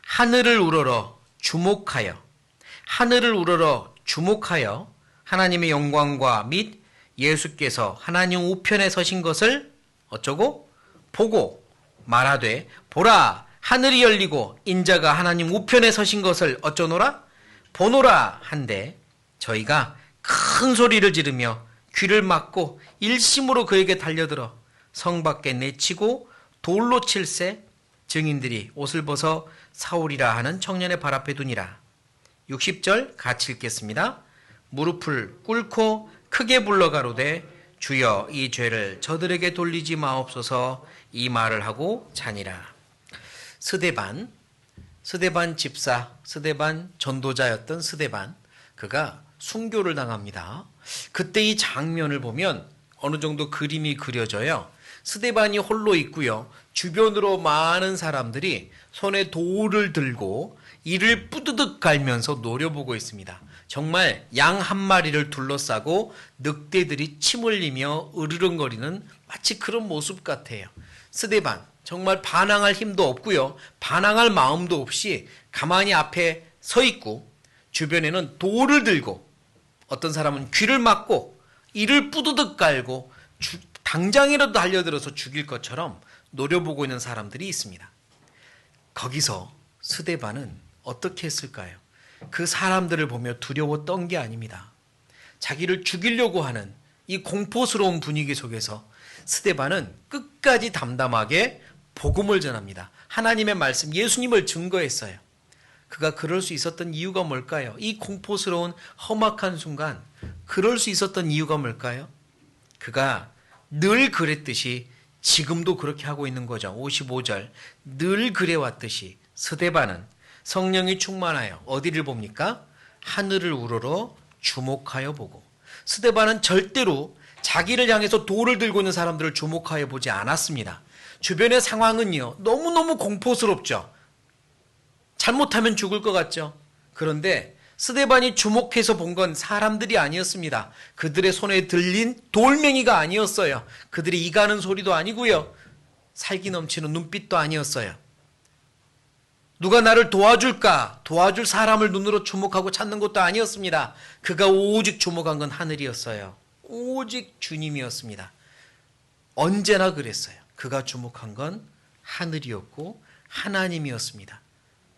하늘을 우러러 주목하여 하나님의 영광과 및 예수께서 하나님 우편에 서신 것을 어쩌고? 보고 말하되 보라 하늘이 열리고 인자가 하나님 우편에 서신 것을 어쩌노라? 보노라 한데 저희가 큰 소리를 지르며 귀를 막고 일심으로 그에게 달려들어 성 밖에 내치고 돌로 칠세 증인들이 옷을 벗어 사울이라 하는 청년의 발 앞에 두니라. 60절 같이 읽겠습니다. 무릎을 꿇고 크게 불러가로되 주여 이 죄를 저들에게 돌리지 마옵소서 이 말을 하고 자니라. 스데반 집사, 스데반 전도자였던 스데반, 그가 순교를 당합니다. 그때 이 장면을 보면 어느 정도 그림이 그려져요. 스데반이 홀로 있고요. 주변으로 많은 사람들이 손에 돌을 들고 이를 뿌드득 갈면서 노려보고 있습니다. 정말 양 한 마리를 둘러싸고 늑대들이 침 흘리며 으르렁거리는 마치 그런 모습 같아요. 스데반 정말 반항할 힘도 없고요. 반항할 마음도 없이 가만히 앞에 서 있고 주변에는 돌을 들고 어떤 사람은 귀를 막고 이를 뿌드득 갈고 당장이라도 달려들어서 죽일 것처럼 노려보고 있는 사람들이 있습니다. 거기서 스데반은 어떻게 했을까요? 그 사람들을 보며 두려워 떤 게 아닙니다. 자기를 죽이려고 하는 이 공포스러운 분위기 속에서 스데반은 끝까지 담담하게 복음을 전합니다. 하나님의 말씀, 예수님을 증거했어요. 그가 그럴 수 있었던 이유가 뭘까요? 이 공포스러운 험악한 순간 그럴 수 있었던 이유가 뭘까요? 그가 늘 그랬듯이 지금도 그렇게 하고 있는 거죠. 55절 늘 그래왔듯이 스데반은 성령이 충만하여 어디를 봅니까? 하늘을 우러러 주목하여 보고. 스데반은 절대로 자기를 향해서 돌을 들고 있는 사람들을 주목하여 보지 않았습니다. 주변의 상황은요 너무너무 공포스럽죠. 잘못하면 죽을 것 같죠. 그런데 스데반이 주목해서 본 건 사람들이 아니었습니다. 그들의 손에 들린 돌멩이가 아니었어요. 그들이 이가는 소리도 아니고요. 살기 넘치는 눈빛도 아니었어요. 누가 나를 도와줄까? 도와줄 사람을 눈으로 주목하고 찾는 것도 아니었습니다. 그가 오직 주목한 건 하늘이었어요. 오직 주님이었습니다. 언제나 그랬어요. 그가 주목한 건 하늘이었고 하나님이었습니다.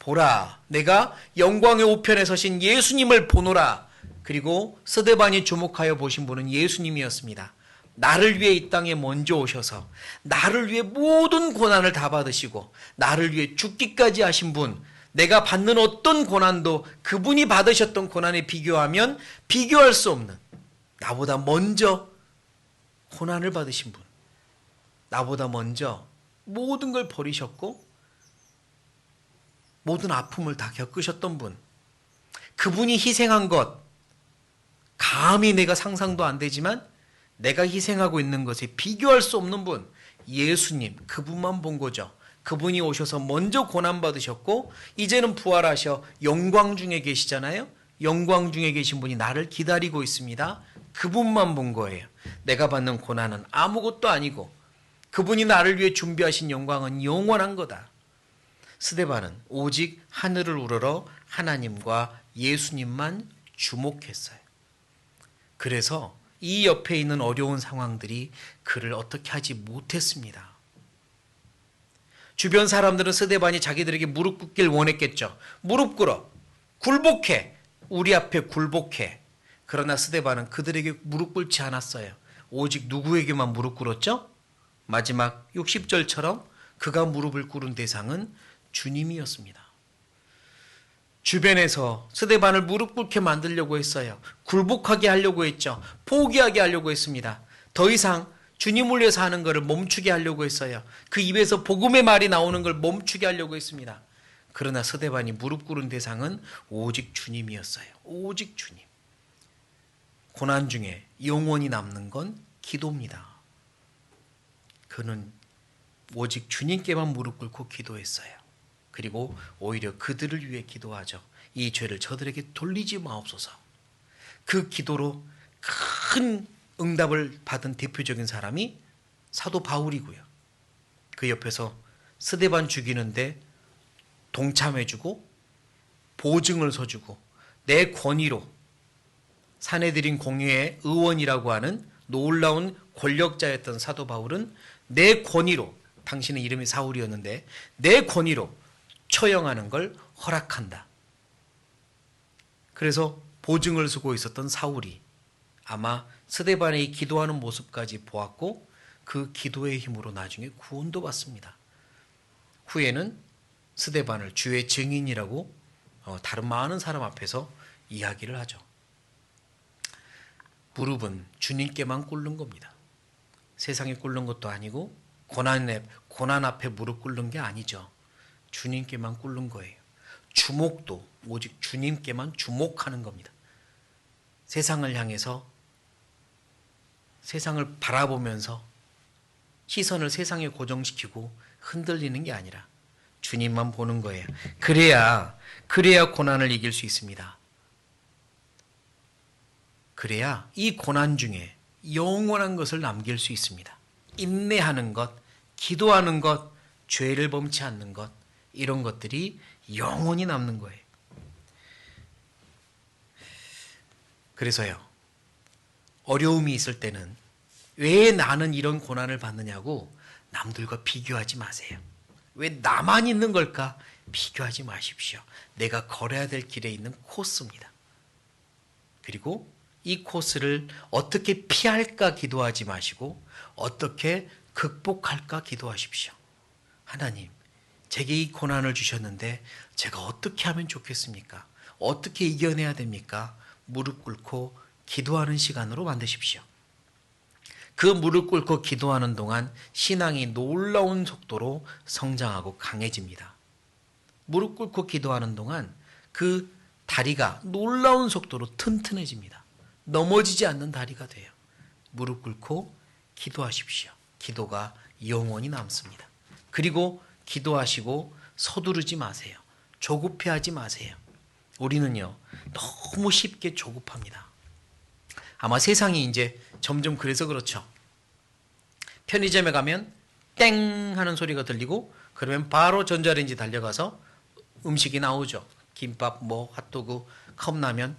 보라, 내가 영광의 우편에 서신 예수님을 보노라. 그리고 스데반이 주목하여 보신 분은 예수님이었습니다. 나를 위해 이 땅에 먼저 오셔서 나를 위해 모든 고난을 다 받으시고 나를 위해 죽기까지 하신 분, 내가 받는 어떤 고난도 그분이 받으셨던 고난에 비교하면 비교할 수 없는, 나보다 먼저 고난을 받으신 분, 나보다 먼저 모든 걸 버리셨고 모든 아픔을 다 겪으셨던 분, 그분이 희생한 것 감히 내가 상상도 안 되지만 내가 희생하고 있는 것에 비교할 수 없는 분, 예수님, 그분만 본 거죠. 그분이 오셔서 먼저 고난받으셨고 이제는 부활하셔 영광 중에 계시잖아요. 영광 중에 계신 분이 나를 기다리고 있습니다. 그분만 본 거예요. 내가 받는 고난은 아무것도 아니고 그분이 나를 위해 준비하신 영광은 영원한 거다. 스데반은 오직 하늘을 우러러 하나님과 예수님만 주목했어요. 그래서 이 옆에 있는 어려운 상황들이 그를 어떻게 하지 못했습니다. 주변 사람들은 스데반이 자기들에게 무릎 꿇길 원했겠죠. 무릎 꿇어, 굴복해, 우리 앞에 굴복해. 그러나 스데반은 그들에게 무릎 꿇지 않았어요. 오직 누구에게만 무릎 꿇었죠? 마지막 60절처럼 그가 무릎을 꿇은 대상은 주님이었습니다. 주변에서 스데반을 무릎 꿇게 만들려고 했어요. 굴복하게 하려고 했죠. 포기하게 하려고 했습니다. 더 이상 주님을 위해서 하는 것을 멈추게 하려고 했어요. 그 입에서 복음의 말이 나오는 걸 멈추게 하려고 했습니다. 그러나 스데반이 무릎 꿇은 대상은 오직 주님이었어요. 오직 주님. 고난 중에 영원히 남는 건 기도입니다. 그는 오직 주님께만 무릎 꿇고 기도했어요. 그리고 오히려 그들을 위해 기도하죠. 이 죄를 저들에게 돌리지 마옵소서. 그 기도로 큰 응답을 받은 대표적인 사람이 사도 바울이고요. 그 옆에서 스데반 죽이는데 동참해주고 보증을 서주고 내 권위로 사내들인 공회의 의원이라고 하는 놀라운 권력자였던 사도 바울은 내 권위로, 당신의 이름이 사울이었는데 내 권위로 처형하는 걸 허락한다. 그래서 보증을 서고 있었던 사울이 아마 스데반의 기도하는 모습까지 보았고 그 기도의 힘으로 나중에 구원도 받습니다. 후에는 스데반을 주의 증인이라고 다른 많은 사람 앞에서 이야기를 하죠. 무릎은 주님께만 꿇는 겁니다. 세상에 꿇는 것도 아니고 고난 앞에 무릎 꿇는 게 아니죠. 주님께만 꿇는 거예요. 주목도 오직 주님께만 주목하는 겁니다. 세상을 향해서 세상을 바라보면서 시선을 세상에 고정시키고 흔들리는 게 아니라 주님만 보는 거예요. 그래야 고난을 이길 수 있습니다. 그래야 이 고난 중에 영원한 것을 남길 수 있습니다. 인내하는 것, 기도하는 것, 죄를 범치 않는 것, 이런 것들이 영원히 남는 거예요. 그래서요, 어려움이 있을 때는 왜 나는 이런 고난을 받느냐고 남들과 비교하지 마세요. 왜 나만 있는 걸까? 비교하지 마십시오. 내가 걸어야 될 길에 있는 코스입니다. 그리고 이 코스를 어떻게 피할까 기도하지 마시고 어떻게 극복할까 기도하십시오. 하나님, 제게 이 고난을 주셨는데 제가 어떻게 하면 좋겠습니까? 어떻게 이겨내야 됩니까? 무릎 꿇고 기도하는 시간으로 만드십시오. 그 무릎 꿇고 기도하는 동안 신앙이 놀라운 속도로 성장하고 강해집니다. 무릎 꿇고 기도하는 동안 그 다리가 놀라운 속도로 튼튼해집니다. 넘어지지 않는 다리가 돼요. 무릎 꿇고 기도하십시오. 기도가 영원히 남습니다. 그리고 기도하시고 서두르지 마세요. 조급해하지 마세요. 우리는요, 너무 쉽게 조급합니다. 아마 세상이 이제 점점 그래서 그렇죠. 편의점에 가면 땡 하는 소리가 들리고 그러면 바로 전자레인지 달려가서 음식이 나오죠. 김밥, 핫도그, 컵라면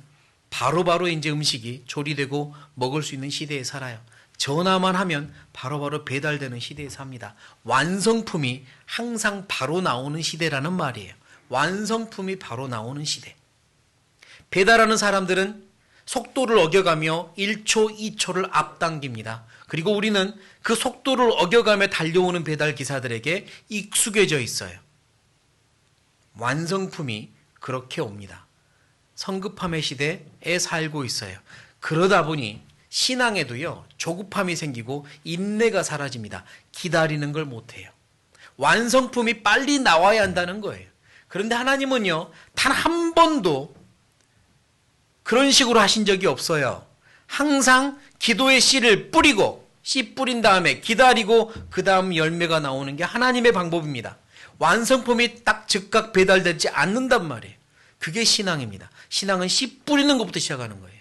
바로바로 이제 음식이 조리되고 먹을 수 있는 시대에 살아요. 전화만 하면 바로바로 배달되는 시대에 삽니다. 완성품이 항상 바로 나오는 시대라는 말이에요. 완성품이 바로 나오는 시대. 배달하는 사람들은 속도를 어겨가며 1초, 2초를 앞당깁니다. 그리고 우리는 그 속도를 어겨가며 달려오는 배달 기사들에게 익숙해져 있어요. 완성품이 그렇게 옵니다. 성급함의 시대에 살고 있어요. 그러다 보니 신앙에도요, 조급함이 생기고 인내가 사라집니다. 기다리는 걸 못해요. 완성품이 빨리 나와야 한다는 거예요. 그런데 하나님은요, 단 한 번도 그런 식으로 하신 적이 없어요. 항상 기도의 씨를 뿌리고, 씨 뿌린 다음에 기다리고 그 다음 열매가 나오는 게 하나님의 방법입니다. 완성품이 딱 즉각 배달되지 않는단 말이에요. 그게 신앙입니다. 신앙은 씨 뿌리는 것부터 시작하는 거예요.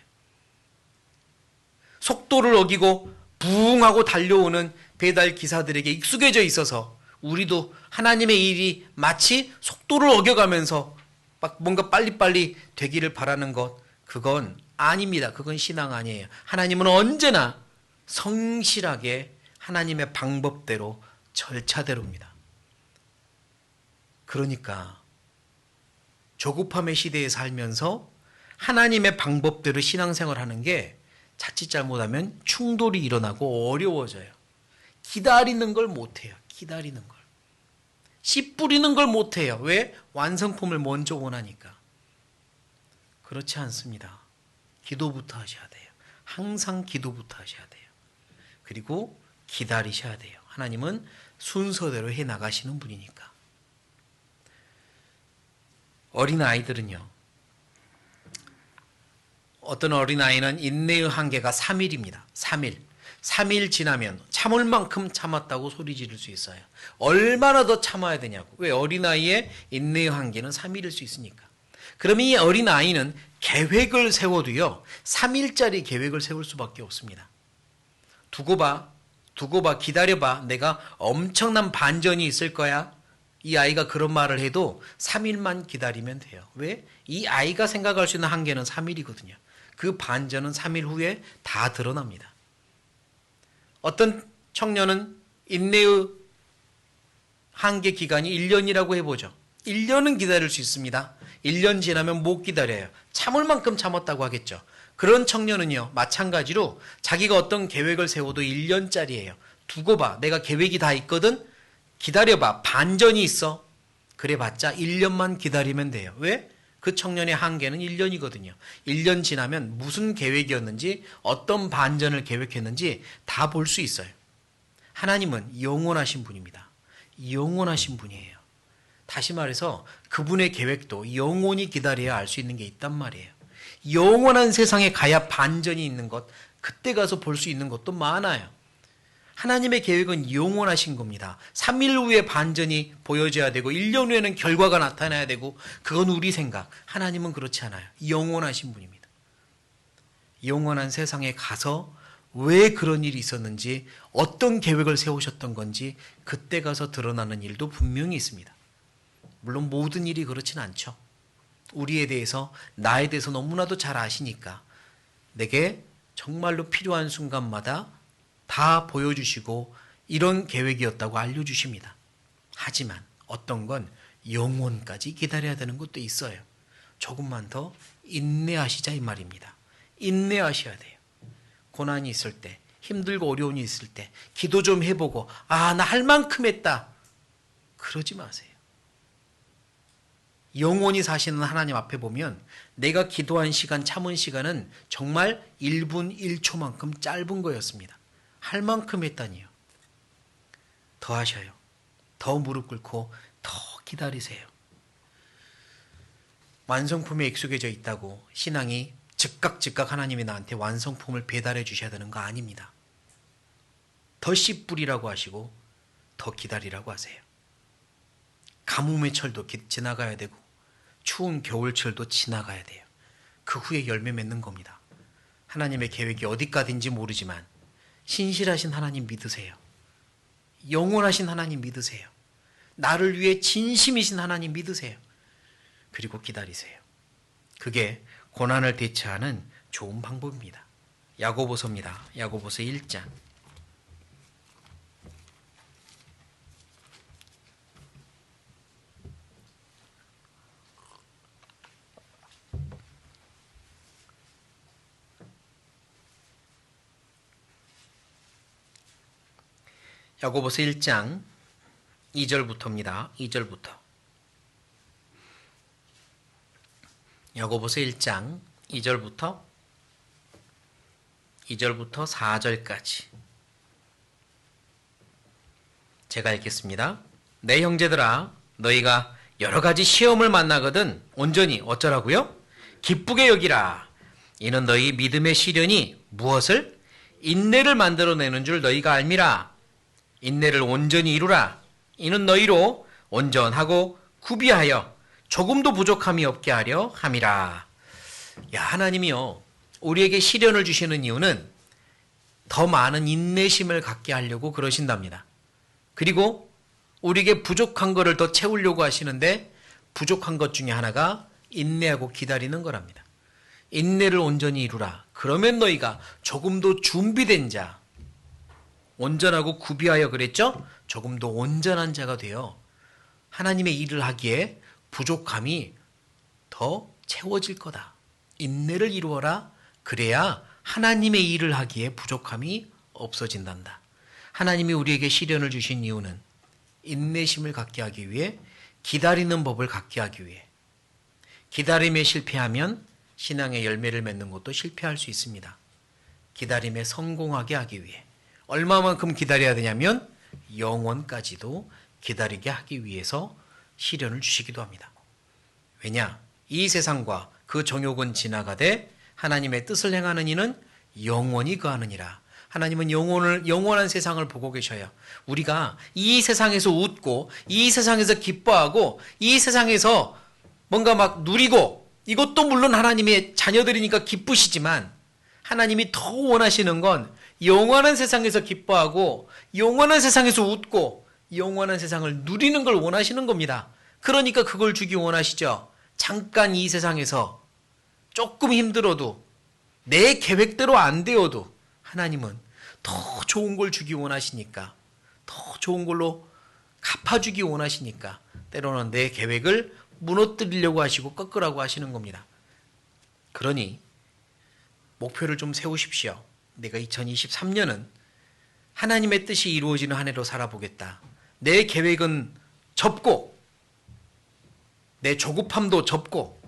속도를 어기고 부웅하고 달려오는 배달 기사들에게 익숙해져 있어서 우리도 하나님의 일이 마치 속도를 어겨가면서 막 뭔가 빨리빨리 되기를 바라는 것, 그건 아닙니다. 그건 신앙 아니에요. 하나님은 언제나 성실하게 하나님의 방법대로 절차대로입니다. 그러니까 조급함의 시대에 살면서 하나님의 방법대로 신앙생활하는 게 자칫 잘못하면 충돌이 일어나고 어려워져요. 기다리는 걸 못해요. 기다리는 걸. 씨 뿌리는 걸 못해요. 왜? 완성품을 먼저 원하니까. 그렇지 않습니다. 기도부터 하셔야 돼요. 항상 기도부터 하셔야 돼요. 그리고 기다리셔야 돼요. 하나님은 순서대로 해 나가시는 분이니까. 어린아이들은요. 어떤 어린아이는 인내의 한계가 3일입니다. 3일. 3일 지나면 참을 만큼 참았다고 소리 지를 수 있어요. 얼마나 더 참아야 되냐고. 왜? 어린아이의 인내의 한계는 3일일 수 있으니까. 그러면 이 어린아이는 계획을 세워도요. 3일짜리 계획을 세울 수밖에 없습니다. 두고 봐. 기다려봐. 내가 엄청난 반전이 있을 거야. 이 아이가 그런 말을 해도 3일만 기다리면 돼요. 왜? 이 아이가 생각할 수 있는 한계는 3일이거든요. 그 반전은 3일 후에 다 드러납니다. 어떤 청년은 인내의 한계 기간이 1년이라고 해보죠. 1년은 기다릴 수 있습니다. 1년 지나면 못 기다려요. 참을 만큼 참았다고 하겠죠. 그런 청년은요, 마찬가지로 자기가 어떤 계획을 세워도 1년짜리예요. 두고 봐. 내가 계획이 다 있거든. 기다려봐. 반전이 있어. 그래봤자 1년만 기다리면 돼요. 왜? 그 청년의 한계는 1년이거든요. 1년 지나면 무슨 계획이었는지, 어떤 반전을 계획했는지 다 볼 수 있어요. 하나님은 영원하신 분입니다. 영원하신 분이에요. 다시 말해서 그분의 계획도 영원히 기다려야 알 수 있는 게 있단 말이에요. 영원한 세상에 가야 반전이 있는 것, 그때 가서 볼 수 있는 것도 많아요. 하나님의 계획은 영원하신 겁니다. 3일 후에 반전이 보여져야 되고 1년 후에는 결과가 나타나야 되고, 그건 우리 생각. 하나님은 그렇지 않아요. 영원하신 분입니다. 영원한 세상에 가서 왜 그런 일이 있었는지, 어떤 계획을 세우셨던 건지 그때 가서 드러나는 일도 분명히 있습니다. 물론 모든 일이 그렇진 않죠. 우리에 대해서, 나에 대해서 너무나도 잘 아시니까 내게 정말로 필요한 순간마다 다 보여주시고 이런 계획이었다고 알려주십니다. 하지만 어떤 건 영원까지 기다려야 되는 것도 있어요. 조금만 더 인내하시자 이 말입니다. 인내하셔야 돼요. 고난이 있을 때, 힘들고 어려움이 있을 때 기도 좀 해보고 나 할 만큼 했다. 그러지 마세요. 영원히 사시는 하나님 앞에 보면 내가 기도한 시간, 참은 시간은 정말 1분 1초만큼 짧은 거였습니다. 할 만큼 했다니요. 더 하셔요. 더 무릎 꿇고 더 기다리세요. 완성품에 익숙해져 있다고 신앙이 즉각 하나님이 나한테 완성품을 배달해 주셔야 되는 거 아닙니다. 더 씨 뿌리라고 하시고 더 기다리라고 하세요. 가뭄의 철도 지나가야 되고 추운 겨울철도 지나가야 돼요. 그 후에 열매 맺는 겁니다. 하나님의 계획이 어디까지인지 모르지만 신실하신 하나님 믿으세요. 영원하신 하나님 믿으세요. 나를 위해 진심이신 하나님 믿으세요. 그리고 기다리세요. 그게 고난을 대처하는 좋은 방법입니다. 야고보서입니다. 야고보서 1장. 야고보서 1장 2절부터입니다. 2절부터. 야고보서 1장 2절부터 4절까지 제가 읽겠습니다. 내 형제들아, 너희가 여러 가지 시험을 만나거든 온전히 어쩌라고요? 기쁘게 여기라. 이는 너희 믿음의 시련이 무엇을? 인내를 만들어내는 줄 너희가 알미라. 인내를 온전히 이루라. 이는 너희로 온전하고 구비하여 조금도 부족함이 없게 하려 함이라. 야, 하나님이요, 우리에게 시련을 주시는 이유는 더 많은 인내심을 갖게 하려고 그러신답니다. 그리고 우리에게 부족한 것을 더 채우려고 하시는데, 부족한 것 중에 하나가 인내하고 기다리는 거랍니다. 인내를 온전히 이루라. 그러면 너희가 조금도 준비된 자, 온전하고 구비하여 그랬죠? 조금도 온전한 자가 되어 하나님의 일을 하기에 부족함이 더 채워질 거다. 인내를 이루어라. 그래야 하나님의 일을 하기에 부족함이 없어진단다. 하나님이 우리에게 시련을 주신 이유는 인내심을 갖게 하기 위해, 기다리는 법을 갖게 하기 위해. 기다림에 실패하면 신앙의 열매를 맺는 것도 실패할 수 있습니다. 기다림에 성공하게 하기 위해. 얼마만큼 기다려야 되냐면 영원까지도 기다리게 하기 위해서 시련을 주시기도 합니다. 왜냐? 이 세상과 그 정욕은 지나가되 하나님의 뜻을 행하는 이는 영원히 거하느니라. 하나님은 영원한 세상을 보고 계셔요. 우리가 이 세상에서 웃고, 이 세상에서 기뻐하고, 이 세상에서 뭔가 막 누리고, 이것도 물론 하나님의 자녀들이니까 기쁘시지만, 하나님이 더 원하시는 건 영원한 세상에서 기뻐하고, 영원한 세상에서 웃고, 영원한 세상을 누리는 걸 원하시는 겁니다. 그러니까 그걸 주기 원하시죠. 잠깐 이 세상에서 조금 힘들어도, 내 계획대로 안 되어도 하나님은 더 좋은 걸 주기 원하시니까, 더 좋은 걸로 갚아주기 원하시니까 때로는 내 계획을 무너뜨리려고 하시고 꺾으라고 하시는 겁니다. 그러니 목표를 좀 세우십시오. 내가 2023년은 하나님의 뜻이 이루어지는 한 해로 살아보겠다. 내 계획은 접고, 내 조급함도 접고,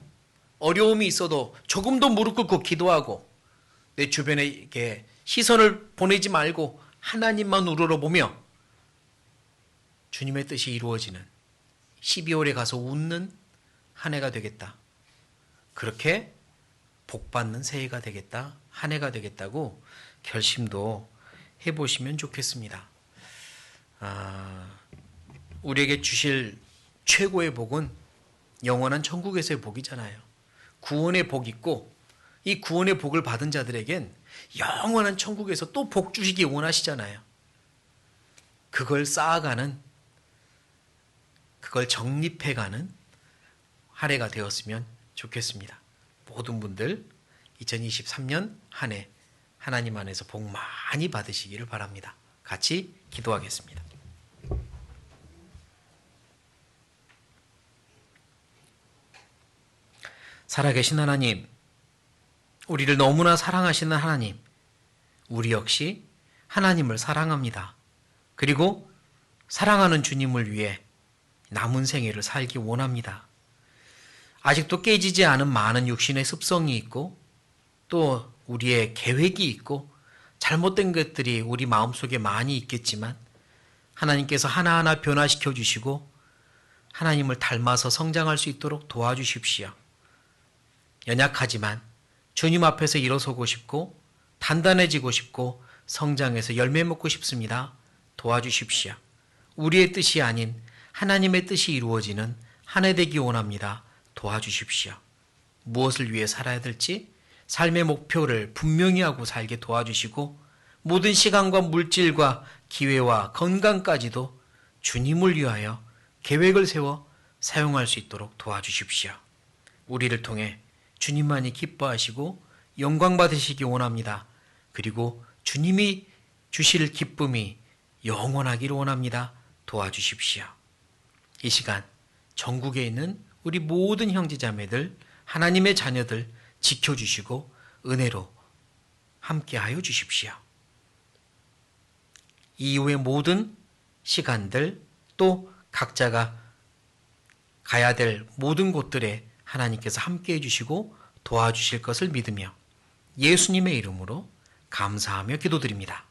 어려움이 있어도 조금도 무릎 꿇고 기도하고, 내 주변에 이렇게 시선을 보내지 말고 하나님만 우러러보며 주님의 뜻이 이루어지는 12월에 가서 웃는 한 해가 되겠다. 그렇게 복받는 새해가 되겠다. 한 해가 되겠다고 결심도 해보시면 좋겠습니다. 우리에게 주실 최고의 복은 영원한 천국에서의 복이잖아요. 구원의 복 있고, 이 구원의 복을 받은 자들에겐 영원한 천국에서 또 복 주시기 원하시잖아요. 그걸 쌓아가는, 그걸 정립해가는 한 해가 되었으면 좋겠습니다. 모든 분들 2023년 한 해 하나님 안에서 복 많이 받으시기를 바랍니다. 같이 기도하겠습니다. 살아계신 하나님, 우리를 너무나 사랑하시는 하나님, 우리 역시 하나님을 사랑합니다. 그리고 사랑하는 주님을 위해 남은 생애를 살기 원합니다. 아직도 깨지지 않은 많은 육신의 습성이 있고, 또 우리의 계획이 있고, 잘못된 것들이 우리 마음속에 많이 있겠지만 하나님께서 하나하나 변화시켜 주시고 하나님을 닮아서 성장할 수 있도록 도와주십시오. 연약하지만 주님 앞에서 일어서고 싶고 단단해지고 싶고 성장해서 열매 먹고 싶습니다. 도와주십시오. 우리의 뜻이 아닌 하나님의 뜻이 이루어지는 한 해 되기 원합니다. 도와주십시오. 무엇을 위해 살아야 될지 삶의 목표를 분명히 하고 살게 도와주시고, 모든 시간과 물질과 기회와 건강까지도 주님을 위하여 계획을 세워 사용할 수 있도록 도와주십시오. 우리를 통해 주님만이 기뻐하시고 영광 받으시기 원합니다. 그리고 주님이 주실 기쁨이 영원하기를 원합니다. 도와주십시오. 이 시간 전국에 있는 우리 모든 형제자매들, 하나님의 자녀들 지켜주시고 은혜로 함께하여 주십시오. 이후의 모든 시간들 또 각자가 가야 될 모든 곳들에 하나님께서 함께 해주시고 도와주실 것을 믿으며 예수님의 이름으로 감사하며 기도드립니다.